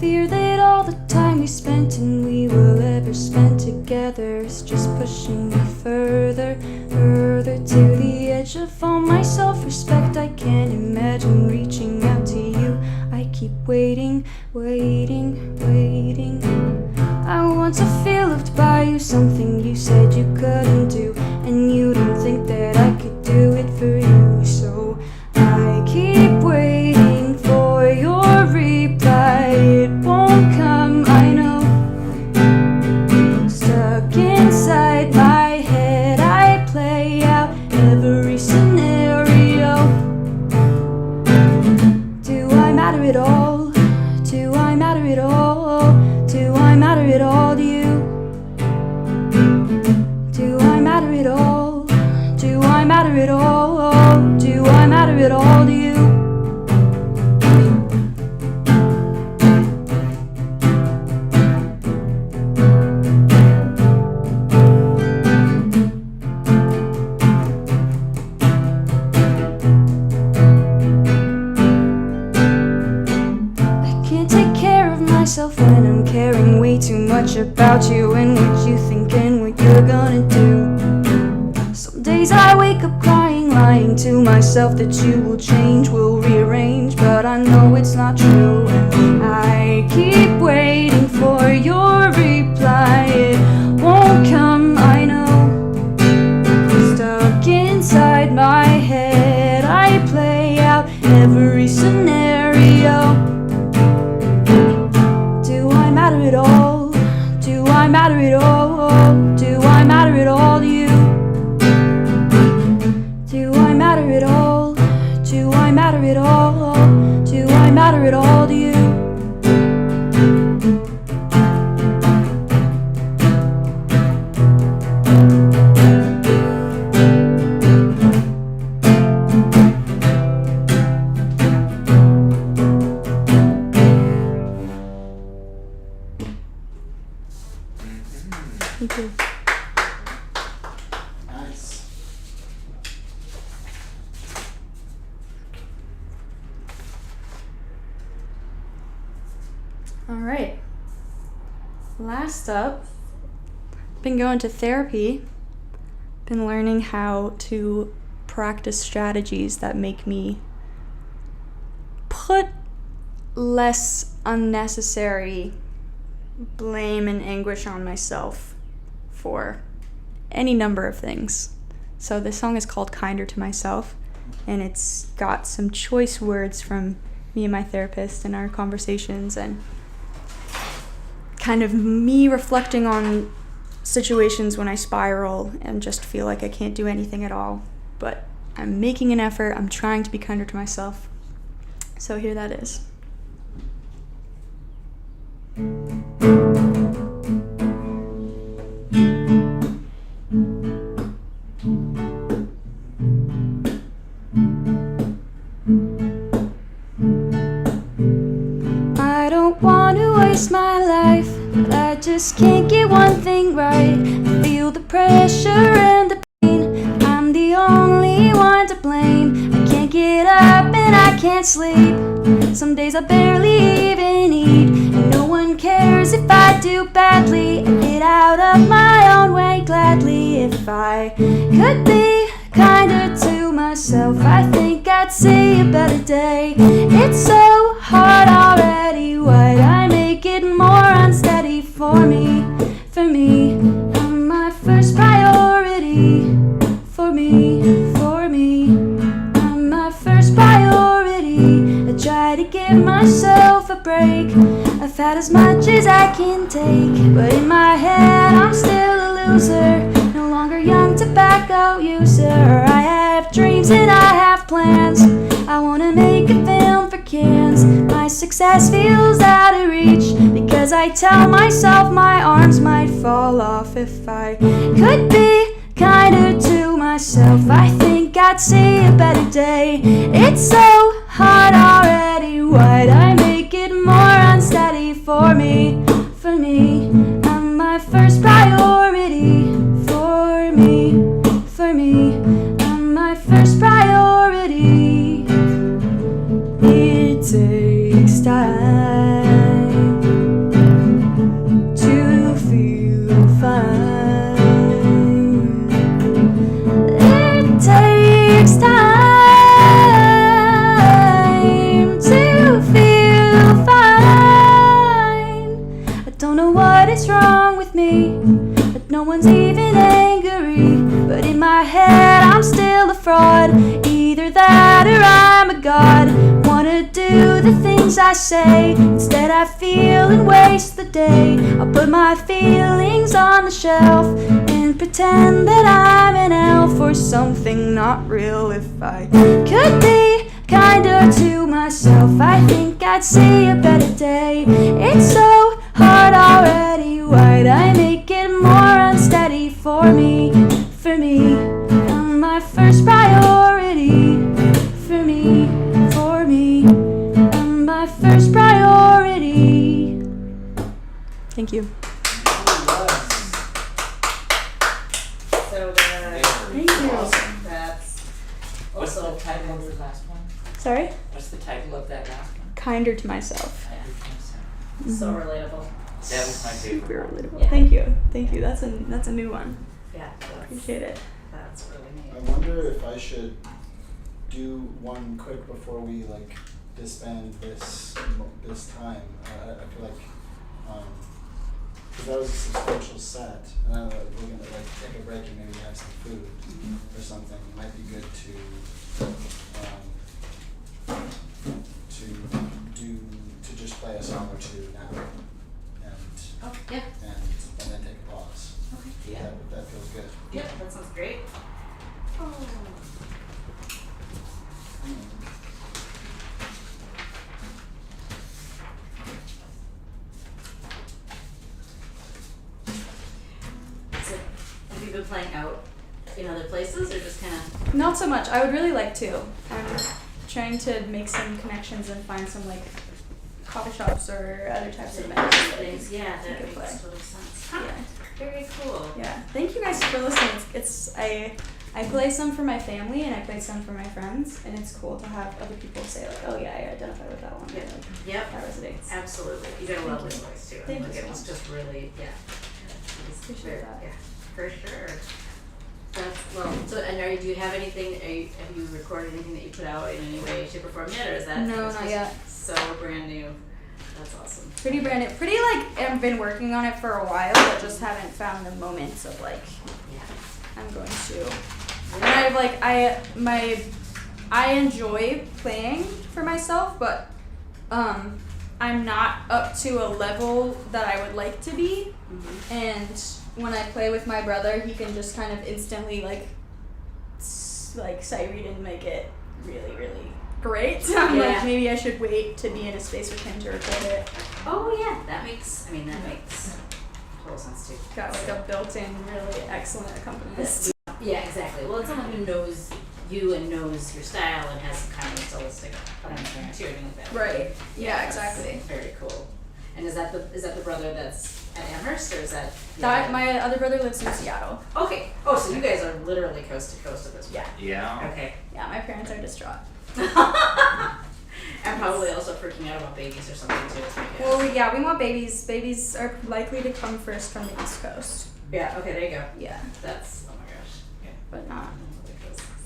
Fear that all the time we spent and we will ever spend together is just pushing me further, further to the edge of all my self-respect. I can't imagine reaching out to you. I keep waiting, waiting, waiting. I want to feel loved by you, something you said you couldn't do, and you didn't think that I could do it for you. So I keep waiting for your reply. It won't come, I know. Stuck inside my head, I play out every scenario. Do I matter at all? Do I matter at all? Do I matter at all to you? Do I matter at all? Do I matter at all? Do I matter at all to you? up crying, lying to myself that you will change, will rearrange, but I know it's not true, and I keep waiting for your reply. It won't come, I know. Stuck inside my head, I play out every scenario. Do I matter at all? Do I matter at all? Do I matter at all to you? Do I matter at all? Do I matter at all? Do I matter at all to you? Thank you.
Nice.
All right. Last up, been going to therapy. Been learning how to practice strategies that make me put less unnecessary blame and anguish on myself for any number of things. So this song is called Kinder to Myself, and it's got some choice words from me and my therapist in our conversations, and kind of me reflecting on situations when I spiral and just feel like I can't do anything at all. But I'm making an effort, I'm trying to be kinder to myself. So here that is. I don't want to waste my life, but I just can't get one thing right. I feel the pressure and the pain, I'm the only one to blame. I can't get up and I can't sleep, some days I barely even eat, and no one cares if I do badly. I get out of my own way gladly. If I could be kinder to myself, I think I'd see a better day. It's so hard already, why'd I make it more unsteady for me? For me, I'm my first priority. For me, for me, I'm my first priority. I try to give myself a break, I've had as much as I can take, but in my head I'm still a loser, no longer young tobacco user. I have dreams and I have plans, I wanna make a film for cans. My success feels out of reach, because I tell myself my arms might fall off. If I could be kinder to myself, I think I'd see a better day. It's so hard already, why'd I make it more unsteady? For me, for me, I'm my first priority. For me, for me, I'm my first priority. It takes time to feel fine. It takes time to feel fine. I don't know what is wrong with me, but no one's even angry. But in my head I'm still a fraud, either that or I'm a god. Wanna do the things I say, instead I feel and waste the day. I'll put my feelings on the shelf and pretend that I'm an elf or something not real. If I could be kinder to myself, I think I'd see a better day. It's so hard already, why'd I make it more unsteady? For me, for me, I'm my first priority. For me, for me, I'm my first priority. Thank you.
So
Thank you.
that's
What's
also
the title of the last one?
Sorry?
What's the title of that last one?
Kinder to myself.
I didn't think so.
so relatable.
That was my favorite
Super
one.
relatable.
Yeah.
Thank you. Thank you. That's a new one.
Yeah,
Appreciate it.
that's really neat.
wonder if I should do one quick before we like disband this time. I feel like because that was a substantial set, and I don't know if we're gonna like take a break and maybe have some food or something. It might be good to just play a song or two now, and
Oh, yeah.
and then take a pause.
Okay.
Yeah.
That feels good.
Yep, that sounds great. Oh. So, have you been playing out in other places, or just kind of?
Not so much. I would really like to. I'm trying to make some connections and find some like coffee shops or other types of events.
Things, yeah,
You
that
could
makes
play.
total sense. Huh.
Yeah.
Very cool.
Yeah. Thank you guys for listening. I play some for my family and I play some for my friends, and it's cool to have other people say like, oh yeah, I identify with that one.
Yeah.
Like,
Yep.
that resonates.
Absolutely. You got a lovely voice too.
Thank
Like,
you so
it was
much.
just really, yeah. It's
Appreciate
very-
that.
Yeah, for sure. That's well. So, and do you have anything? Have you recorded anything that you put out in any way, shape, or form yet, or is that?
No,
that's
not
just
yet.
So brand new. That's awesome.
Pretty brand new. Pretty like I've been working on it for a while, but just haven't found the moments of like
Yeah.
I'm going to. And I've like I enjoy playing for myself, but I'm not up to a level that I would like to be.
Mm-hmm.
And when I play with my brother, he can just kind of instantly like sight read and make it really, really great. I'm
Yeah.
like, maybe I should wait to be in a space with him to record it.
Oh yeah, that makes. I mean, that makes total sense too.
Got like a built-in, really excellent accompanist.
Yeah, exactly. Well, it's someone who knows you and knows your style and has some kind of stylistic understanding too. I mean, like that.
Right. Yeah,
That's
exactly.
Very cool. And is that the brother that's at Amherst, or is that?
That my other brother lives in Seattle.
Okay. Oh, so you guys are literally coast to coast at this point.
Yeah.
Yeah.
Okay.
Yeah, my parents are distraught.
And probably also freaking out about babies or something too. I guess.
Well, yeah, we want babies. Babies are likely to come first from the East Coast.
Yeah. Okay. There you go.
Yeah,
That's. Oh my gosh. Yeah.
but not.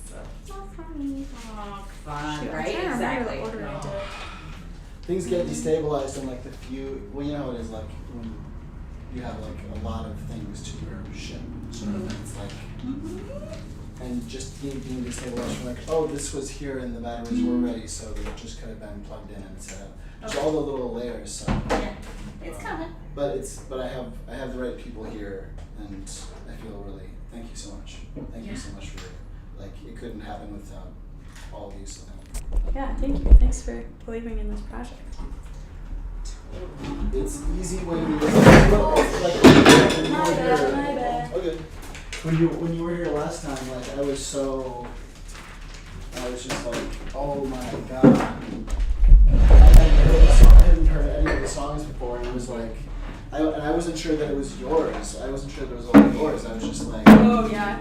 So.
Not for me.
Oh, fun,
Shoot, I'm
right?
trying to remember
Exactly.
the order I did.
Things get destabilized in like the few. Well, you know how it is like when you have like a lot of things to your ship. Sort of. It's like. And just being destabilized from like, oh, this was here and the batteries were ready, so they just could have been plugged in and set up. So all the little layers. So.
Yeah. It's coming.
But I have the right people here, and I feel really. Thank you so much. Thank you so much for like it couldn't happen without all of you. So
Yeah, thank you. Thanks for believing in this project.
it's easy when you like
My bad.
Okay. When you were here last time, like I was just like, oh my god. I hadn't heard any of the songs before, and it was like, I wasn't sure that it was yours. I wasn't sure that it was all yours. I was just like,
Oh yeah.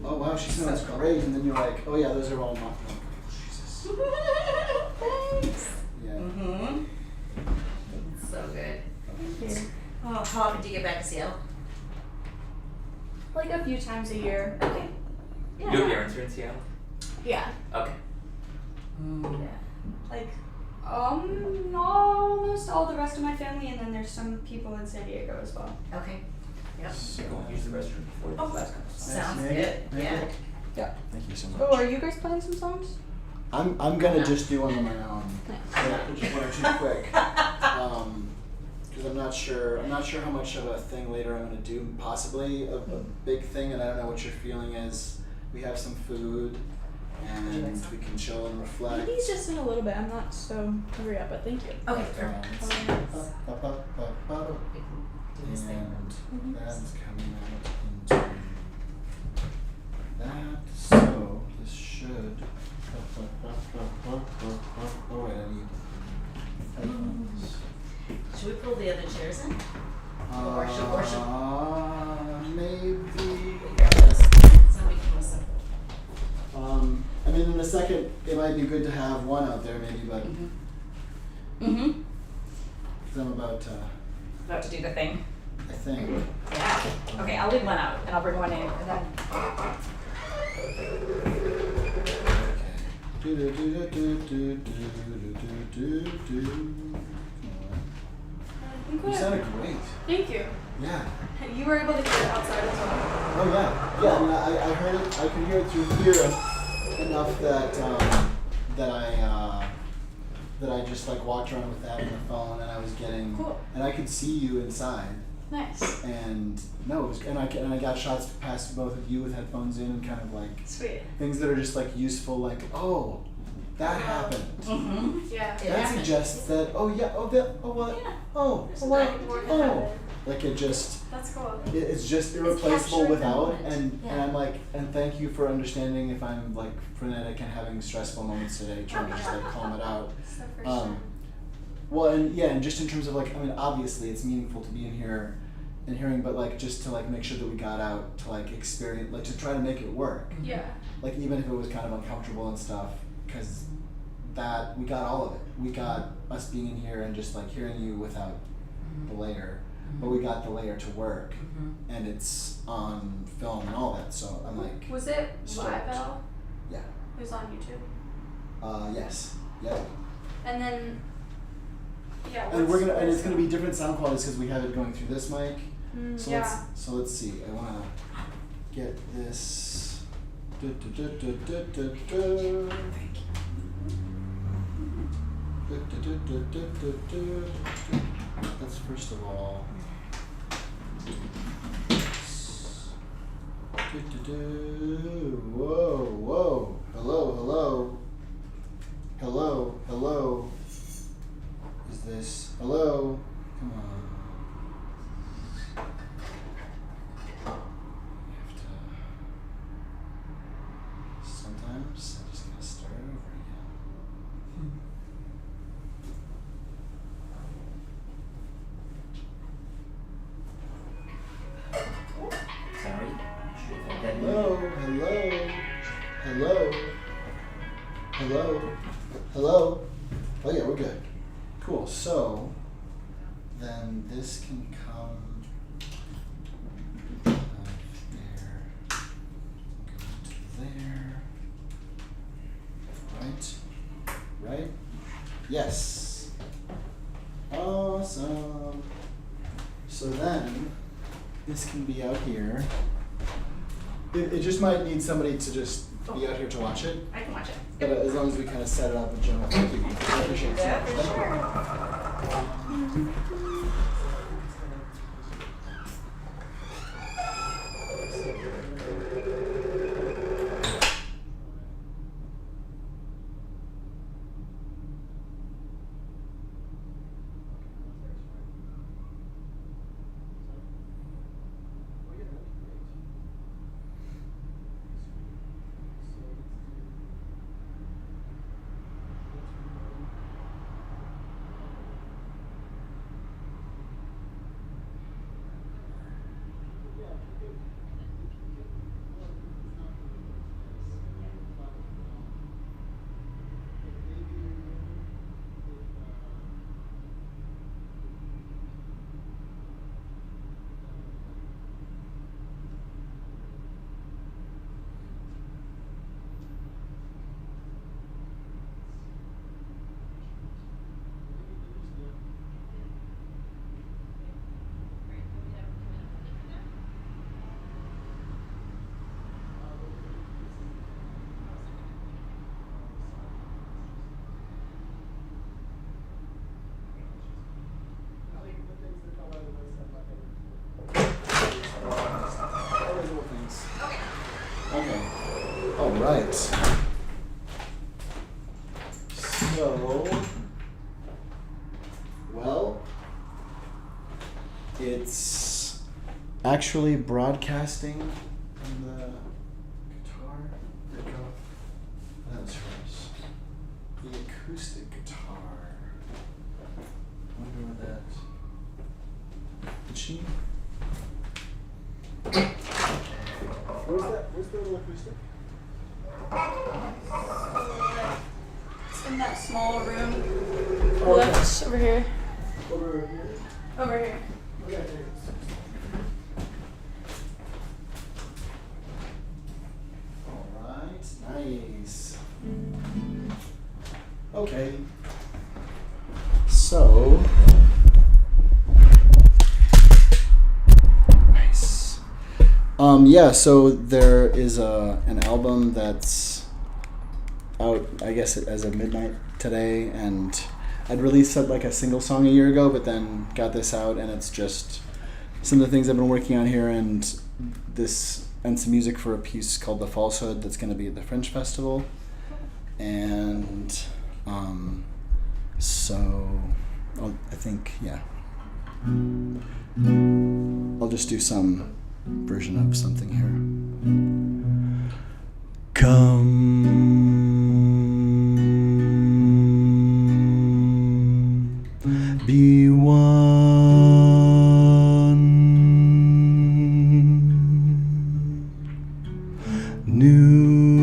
oh wow, she sounds great. And then you're like, oh yeah, those are all mine. Jesus.
Thanks.
Yeah.
Mm-hmm. So good.
Thank you.
Oh, how often do you get back to Seattle?
Like a few times a year.
Okay.
You have parents here in Seattle?
Yeah.
Okay.
Yeah. Like almost all the rest of my family, and then there's some people in San Diego as well.
Okay. Yep.
So,
Go use the restroom before the class comes.
Sounds
Meg.
good.
Meg.
Yeah.
Yeah. Thank you so much.
Oh, are you guys playing some songs?
I'm gonna just do one on my own.
Nice.
Just one or two quick. Because I'm not sure how much of a thing later I'm gonna do. Possibly a big thing, and I don't know what your feeling is. We have some food, and we can chill and reflect.
Maybe just in a little bit. I'm not so hungry yet, but thank you.
Okay.
Um,
Perfect.
and
this thing.
that's coming out into that. So this should. Oh wait, I need headphones.
Should we pull the other chairs in?
Maybe.
Grab those so we can listen.
I mean, in a second, it might be good to have one out there, maybe, but
Mm-hmm.
because I'm about to,
About to do the thing.
I think.
Yeah. Okay, I'll leave one out and I'll bring one in and then.
You sounded great.
Thank you.
Yeah.
You were able to hear it outside as well.
Oh yeah. Yeah. I mean, I heard it. I could hear it through here enough that that I just like walked around with that on the phone, and I was getting.
Cool.
And I could see you inside.
Nice.
And no, it was, and I got shots past both of you with headphones in, and kind of like
Sweet.
things that are just like useful, like oh, that happened.
Mm-hmm.
Yeah.
It
That
happened.
suggests that what
Yeah.
oh
There's
what
nothing more to
oh
happen.
like it just
That's cool.
it's just irreplaceable
capturing the
without,
moment.
and
Yeah.
I'm like, and thank you for understanding if I'm like frenetic and having stressful moments today, trying to just like calm it out.
It's the first
Um,
time.
Well, and yeah, and just in terms of like, I mean, obviously it's meaningful to be in here and hearing, but like just to like make sure that we got out to like experience, like to try to make it work.
Yeah.
Like even if it was kind of uncomfortable and stuff, because that we got all of it. We got us being in here and just like hearing you without the layer, but we got the layer to work, and it's on film and all that. So I'm like,
Was it live
stoked.
at all?
Yeah.
It was on YouTube.
Yes, yeah.
And then. Yeah.
And we're gonna, and
what's-
it's gonna be different sound qualities because we have it going through this mic. So
yeah.
let's see. I wanna get this. That's first of all. Whoa, whoa. Hello, hello. Hello, hello. Is this hello? Come on. Sometimes I'm just gonna start over again.
Sorry. Should have had that.
Hello, hello, hello, hello, hello. Oh yeah, we're good. Cool. So then this can come there, go to there. Right? Right? Yes. Awesome. So then this can be out here. It just might need somebody to just be out here to watch it,
I can watch it.
but as long as we kind of set it up in general. Thank you. I appreciate it.
Yeah,
so
for
much. Thank you. Okay. All right. So, well, it's actually broadcasting on the guitar. There you go. That's hers. The acoustic guitar. Wonder what that. Did she? Where's the little acoustic?
It's in that small room.
Oh, okay.
Left over here.
Over here?
Over here.
Okay, there it is. Alright, nice. Okay. So. Nice. Yeah, so there is an album that's out, I guess, as of midnight today, and I'd released like a single song a year ago, but then got this out, and it's just some of the things I've been working on here, and some music for a piece called The Falsehood that's going to be at the Fringe Festival. And so I think, yeah, I'll just do some version of something here. Come, be one, new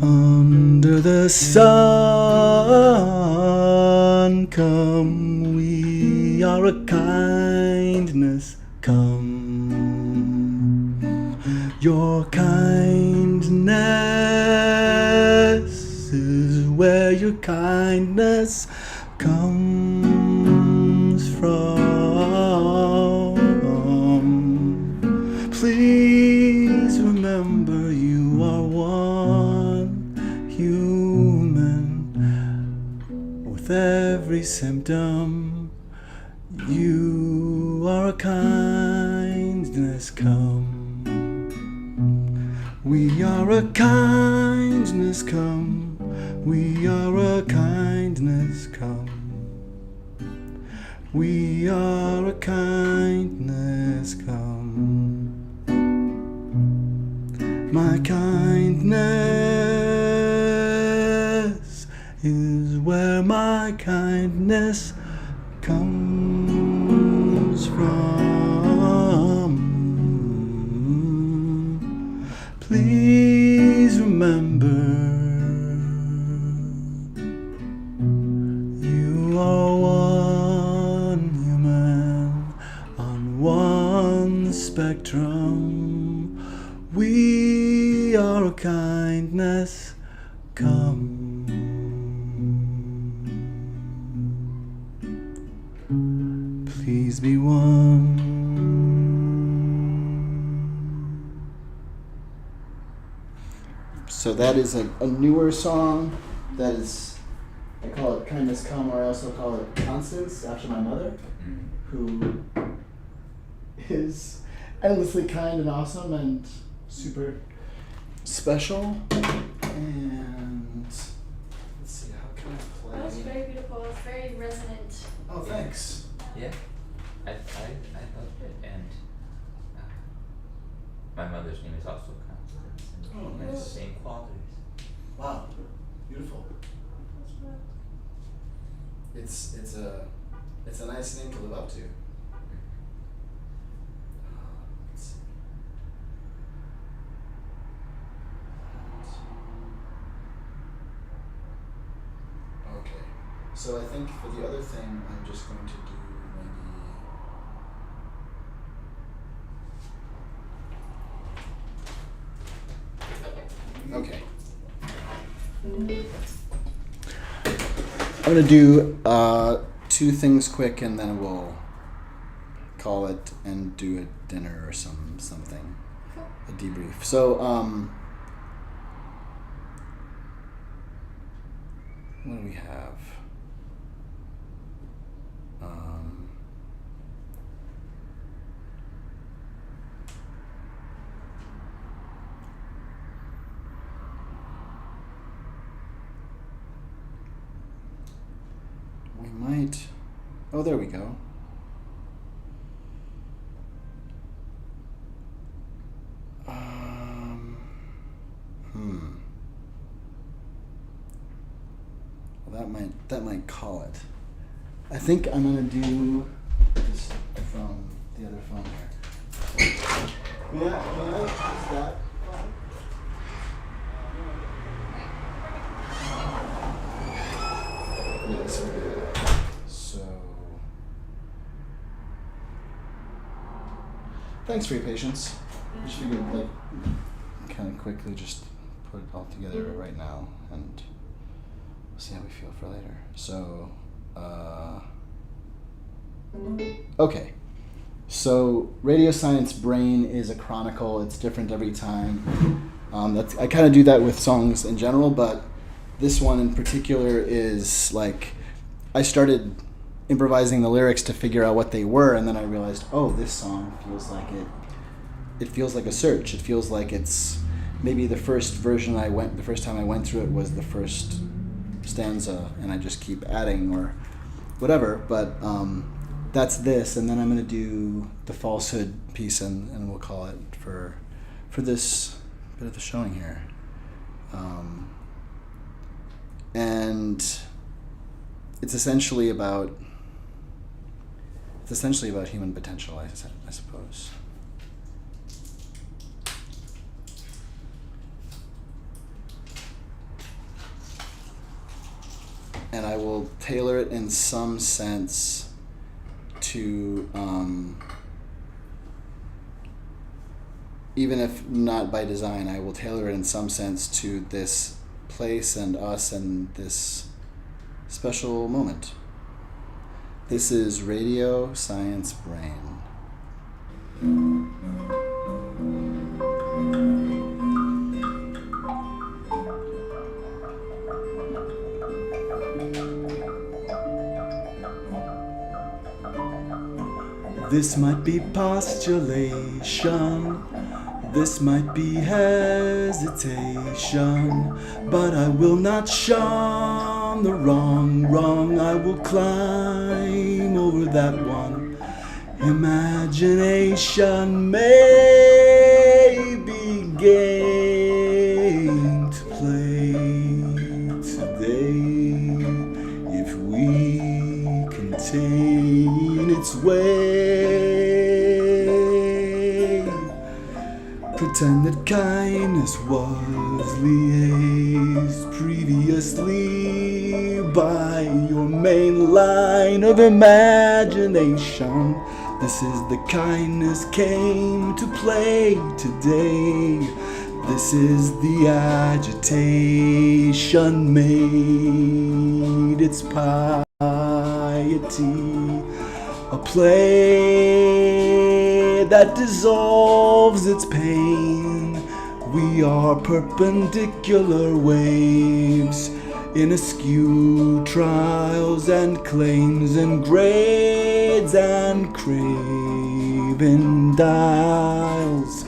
under the sun. Come, we are a kindness. Come, your kindness is where your kindness comes from. Please remember you are one human with every symptom. You are a kindness. Come, we are a kindness. Come, we are a kindness. Come, we are a kindness. Come, my kindness is where my kindness comes from. Please remember, you are one human on one spectrum. We are a kindness. Come, please be one. So that is a newer song that is, I call it Kindness Come, or I also call it Constance, after my mother, who is endlessly kind and awesome and super special. And let's see, how can I play?
That was very beautiful. It's very resonant.
Oh, thanks.
Yeah, I loved it, and my mother's name is also Constance, and
Oh,
she has
nice.
the same qualities.
Wow, beautiful. It's a nice name to live up to. Let's see. Okay, so I think for the other thing, I'm just going to do maybe. Okay. I'm gonna do two things quick, and then we'll call it and do a dinner or something, a debrief. So what do we have? We might. Oh, there we go. Well, that might call it. I think I'm gonna do this from the other phone here. May I use that phone? Yes, we do. So, thanks for your patience. I just figured, like, kind of quickly just put it all together right now, and we'll see how we feel for later. So, okay. So, Radio Science Brain is a chronicle. It's different every time. I kind of do that with songs in general, but this one in particular is like, I started improvising the lyrics to figure out what they were, and then I realized, oh, this song feels like it feels like a search. It feels like it's maybe the first time I went through it was the first stanza, and I just keep adding or whatever, but that's this, and then I'm going to do the falsehood piece, and we'll call it for this bit of the showing here. And it's essentially about human potential, I suppose. And I will tailor it in some sense to, even if not by design, I will tailor it in some sense to this place and us and this special moment. This is Radio Science Brain. This might be postulation, this might be hesitation, but I will not shun the wrong, I will climb over that one. Imagination may begin to play today if we contain its way. Pretend that kindness was liaised previously by your main line of imagination. This is the kindness came to play today. This is the agitation made its piety a play that dissolves its pain. We are perpendicular waves in askew trials and claims and grades and craven dials.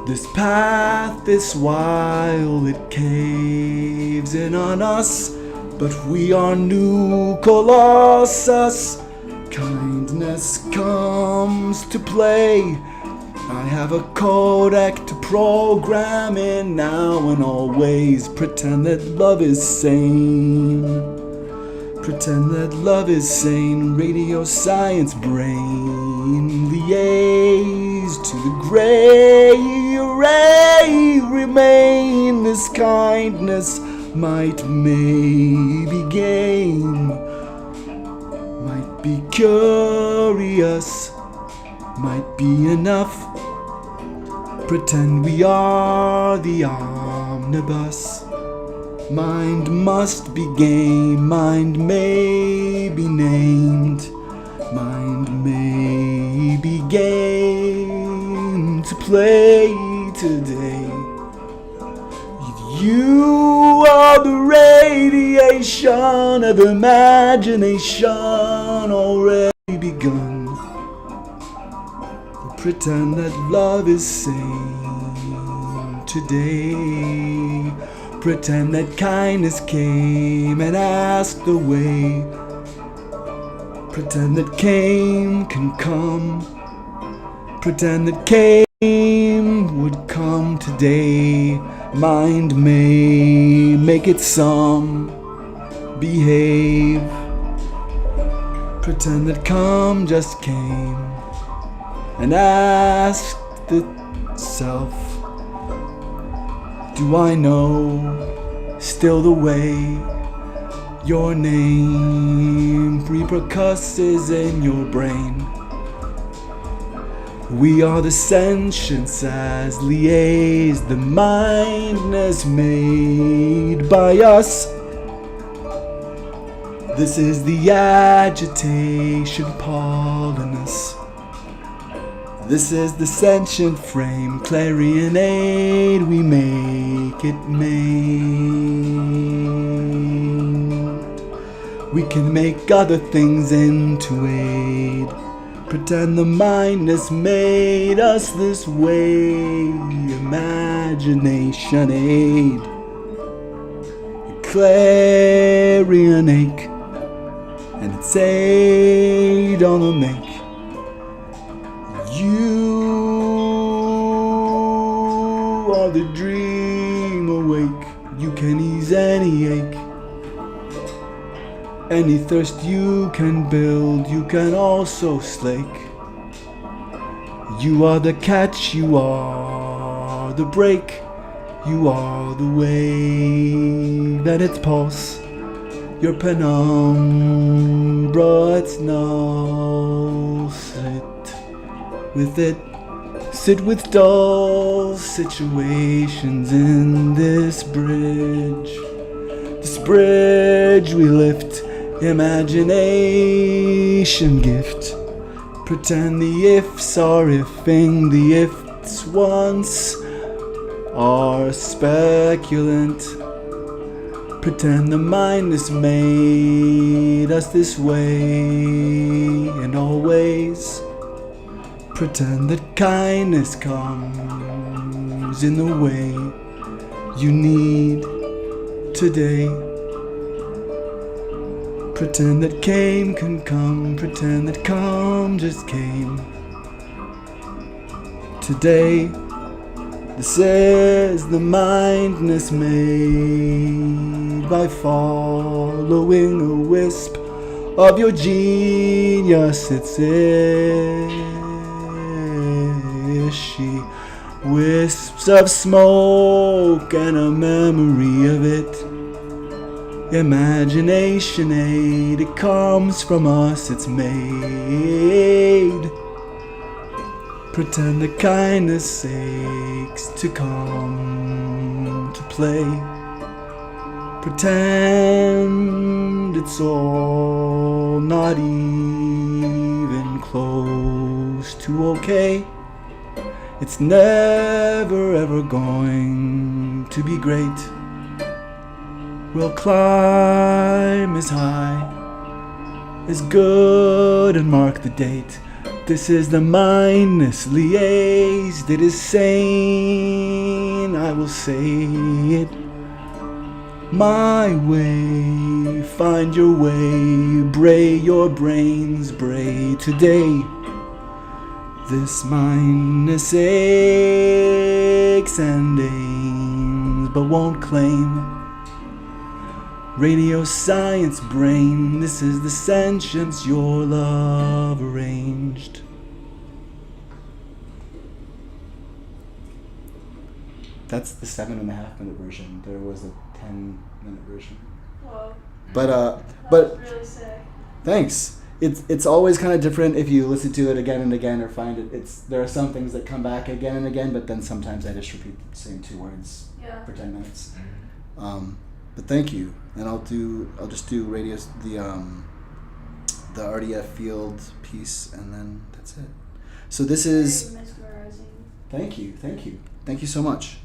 This path, this while it caves in on us, but we are new colossus. Kindness comes to play. I have a codec to program in now and always. Pretend that love is sane. Pretend that love is sane. Radio Science Brain. Liaise to the gray array. Remain. This kindness might maybe gain. Might be curious. Might be enough. Pretend we are the omnibus. Mind must be game. Mind may be named. Mind may be game to play today. You are the radiation of imagination already begun. Pretend that love is sane today. Pretend that kindness came and asked the way. Pretend that came can come. Pretend that came would come today. Mind may make it some behave. Pretend that come just came and asked itself, do I know still the way? Your name repercusses in your brain.
We are the sentience as liaised, the mindness made by us. This is the agitation pollinus. This is the sentient frame, clarion aid, we make it made. We can make other things into aid. Pretend the mind has made us this way. Imagination aid. Clarion ache, and it's aid on the make. You are the dream awake. You can ease any ache. Any thirst you can build, you can also slake. You are the catch, you are the break. You are the wave and its pulse. Your penumbra, it's null. Sit with it. Sit with dull situations in this bridge. This bridge we lift. Imagination gift. Pretend the ifs are ifing, the ifs once are speculant. Pretend the mind has made us this way and always. Pretend that kindness comes in the way you need today. Pretend that came can come, pretend that come just came today. This is the mindness made by following a wisp of your genius. It's she wisps of smoke and a memory of it. Imagination aid, it comes from us, it's made. Pretend the kindness aches to come to play. Pretend it's all not even close to okay. It's never ever going to be great. We'll climb as high as good and mark the date. This is the mindness liaised, it is sane, I will say it my way. Find your way, bray your brains, bray today. This mindness aches and aims, but won't claim. Radio science brain, this is the sentience your love arranged. That's the 7.5-minute version. There was a 10-minute version.
Whoa.
But
That was really sick.
thanks. It's always kind of different if you listen to it again and again or find it. There are some things that come back again and again, but then sometimes I just repeat the same 2 words for 10 minutes. But thank you, and I'll just do the RDF field piece, and then that's it. So this is.
Very mesmerizing.
Thank you so much.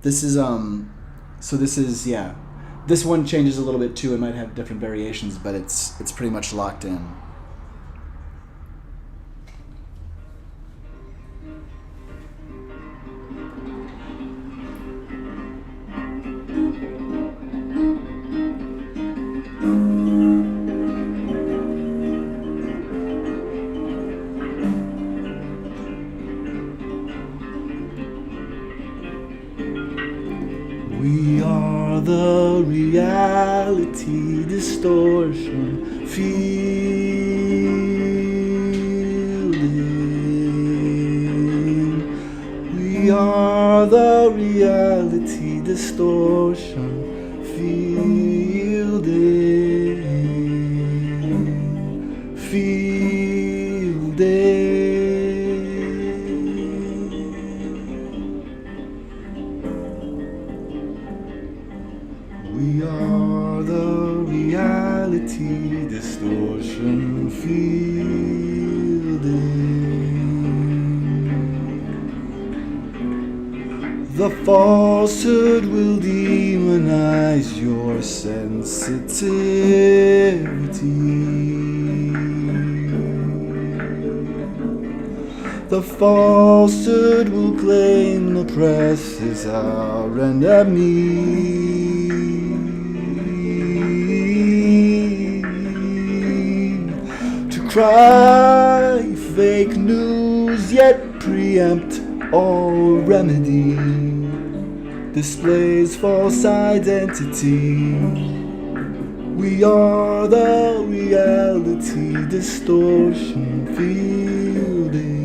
This is This one changes a little bit too. It might have different variations, but it's pretty much locked in. We are the reality distortion fielding. We are the reality distortion fielding. We are the reality distortion fielding. The falsehood will demonize your sensitivity. The falsehood will claim the press is our enemy. To cry fake news yet preempt all remedy displays false identity. We are the reality distortion fielding.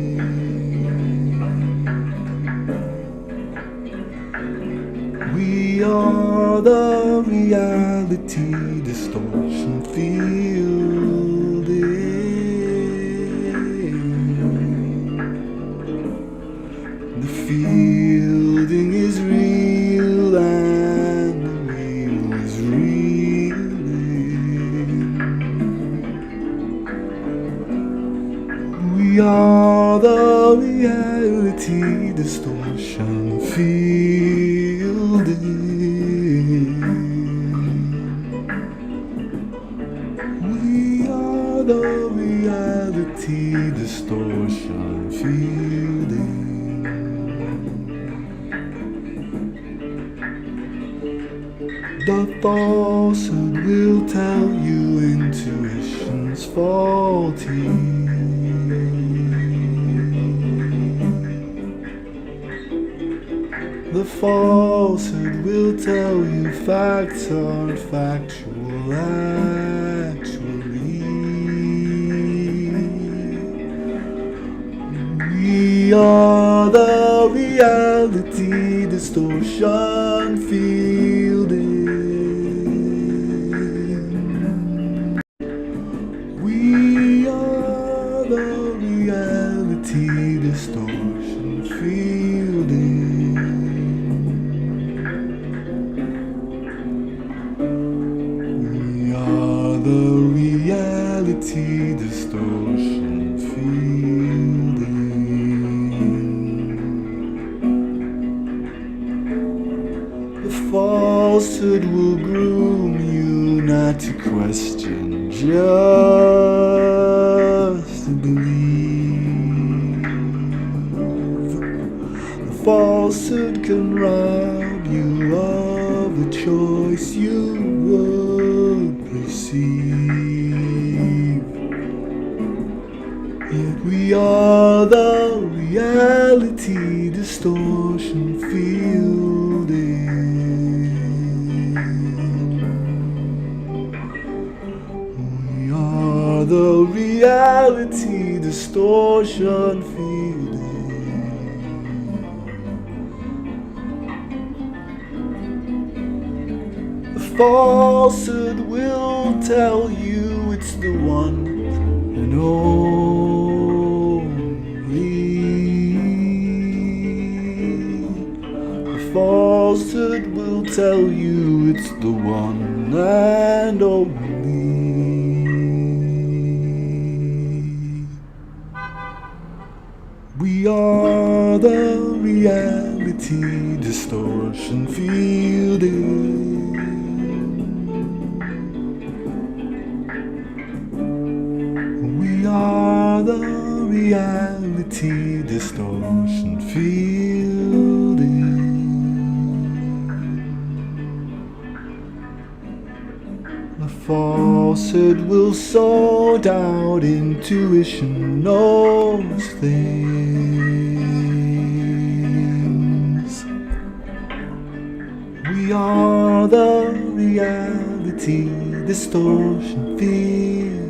We are the reality distortion fielding. The fielding is real and the real is reeling. We are the reality distortion fielding. We are the reality distortion fielding. The falsehood will tell you intuition's faulty. The falsehood will tell you facts aren't factual actually. We are the reality distortion fielding. We are the reality distortion fielding. The reality distortion fielding. The falsehood will groom you not to question, just to believe. The falsehood can rob you of the choice you would perceive. Yet we are the reality distortion fielding. We are the reality distortion fielding. The falsehood will tell you it's the one and only. The falsehood will tell you it's the one and only. We are the reality distortion fielding. We are the reality distortion fielding. The falsehood will sort out intuition knows things. We are the reality distortion feelings.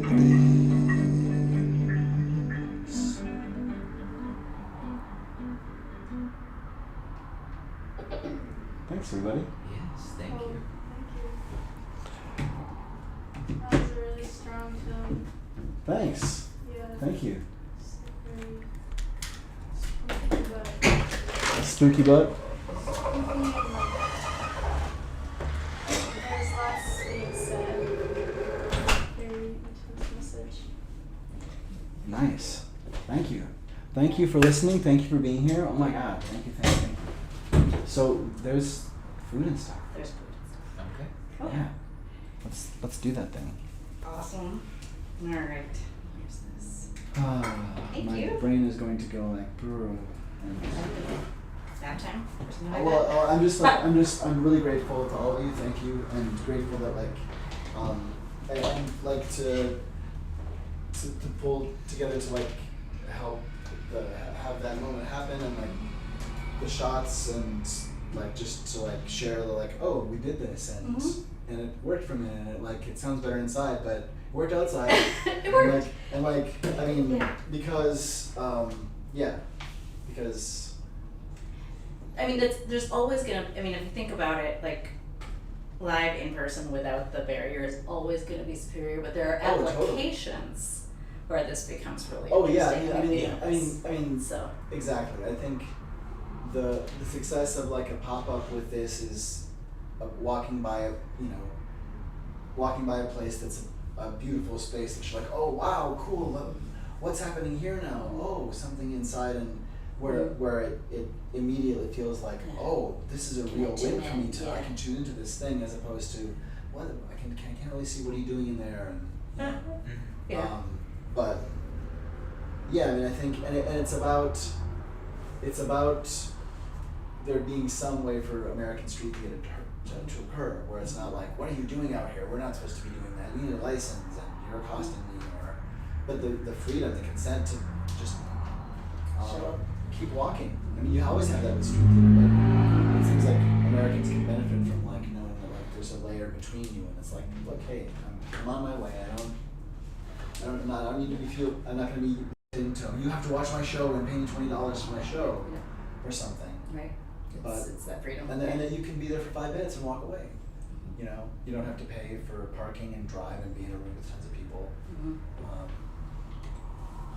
Thanks, everybody.
Yes, thank you.
That was a really strong film.
Thanks.
Yeah.
Thank you.
It's very spooky, but
Spooky butt.
spooky and like very
Nice. Thank you. Thank you for listening. Thank you for being here. Oh my God. Thank you. So there's food and stuff.
There's food and stuff.
Okay.
Cool.
Yeah. Let's do that thing.
Awesome. All right. Here's this. Thank
My
you.
brain is going to go like. And
Nap time or something like that.
Well, I'm really grateful to all of you. Thank you, and grateful that and like to pull together to like help have that moment happen, and like the shots, and like just to like share the like, oh, we did this, and and it worked for me, and it sounds better inside, but it worked outside.
It worked.
And I mean,
Yeah.
because
I mean, there's always gonna. I mean, if you think about it, like live in person without the barrier is always gonna be superior. But there are
Oh, totally.
applications where this becomes really
oh yeah,
interesting.
I mean,
So
exactly. I think the success of like a pop-up with this is walking by a place that's a beautiful space that you're like, oh wow, cool, what's happening here now? Oh, something inside, and where it immediately feels like, oh, this is a real win for me I can tune into this thing, as opposed to what I can't really see, what are you doing in there, and
yeah.
but yeah, I mean, I think, and it's about there being some way for American Street Theater to occur, where it's not like, what are you doing out here? We're not supposed to be doing that. We need a license, and you're accosting me, but the freedom, the consent to just keep walking. I mean, you always have that with street theater, but it seems like Americans can benefit from like knowing that like there's a layer between you, and it's like, look, hey, I'm on my way. I don't need to be I'm not going to be into, you have to watch my show and pay me $20 for my show, or something.
Right. It's that freedom.
And then you can be there for 5 minutes and walk away. You know, you don't have to pay for parking and drive and be in a room with tons of people.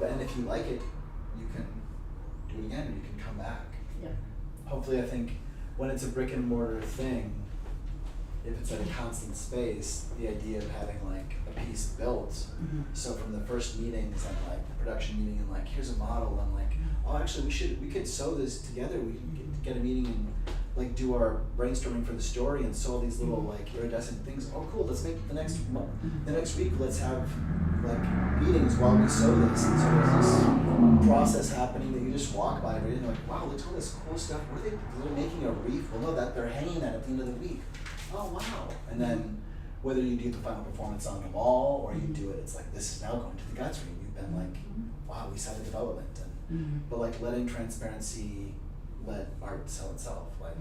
And if you like it, you can do it again, and you can come back.
Yeah.
Hopefully, I think when it's a brick and mortar thing, if it's at a constant space, the idea of having like a piece built. So from the first meetings and like the production meeting, and like, here's a model, and like, oh, actually we could sew this together. We can get a meeting and like do our brainstorming for the story and sew all these little like iridescent things. Oh, cool. Let's make the next week. Let's have like meetings while we sew this. And so there's this process happening that you just walk by and you're like, wow, look at all this cool stuff. What are they're making a reef? Well, no, that they're hanging that at the end of the week. Oh wow! And then whether you do the final performance on the wall or you do it, it's like, this is now going to the guts room. You've been like, wow, we saw the development, and but like letting transparency let art sell itself. Like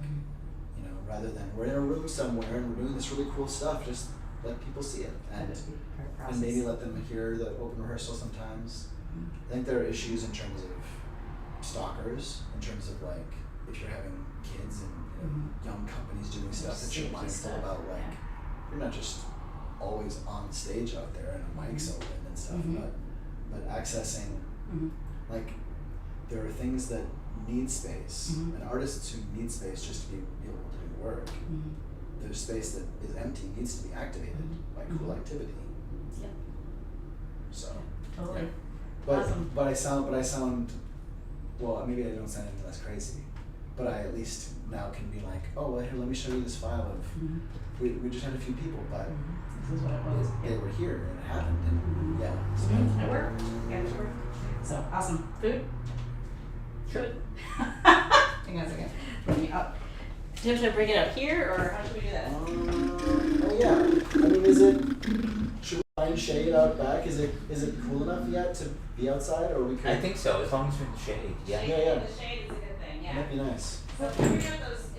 rather than we're in a room somewhere and we're doing this really cool stuff, just let people see it, and maybe let them hear the open rehearsal sometimes. I think there are issues in terms of stalkers, in terms of like if you're having kids and young companies doing stuff that you're mindful about, like you're not just always on stage out there and a mic's open and stuff, but accessing like there are things that need space, and artists who need space just to be able to do work. There's space that is empty, needs to be activated by cool activity.
Yeah.
So
Totally.
yeah. But
Awesome.
but I sound well, maybe I don't sound any less crazy, but I at least now can be like, oh well, here, let me show you this file of we just had a few people, but
This is what it was.
they were here and it happened, and yeah. So
It worked. Yeah, it worked. So awesome. Food? Food. Hang on a second. Let me up. Do you have to bring it up here, or how should we do that?
oh yeah. I mean, should we find shade out back? Is it cool enough yet to be outside, or we could?
I think so, as long as we're in the shade. Yeah.
Yeah.
The shade is a good thing, yeah.
That'd be nice.
So figure out those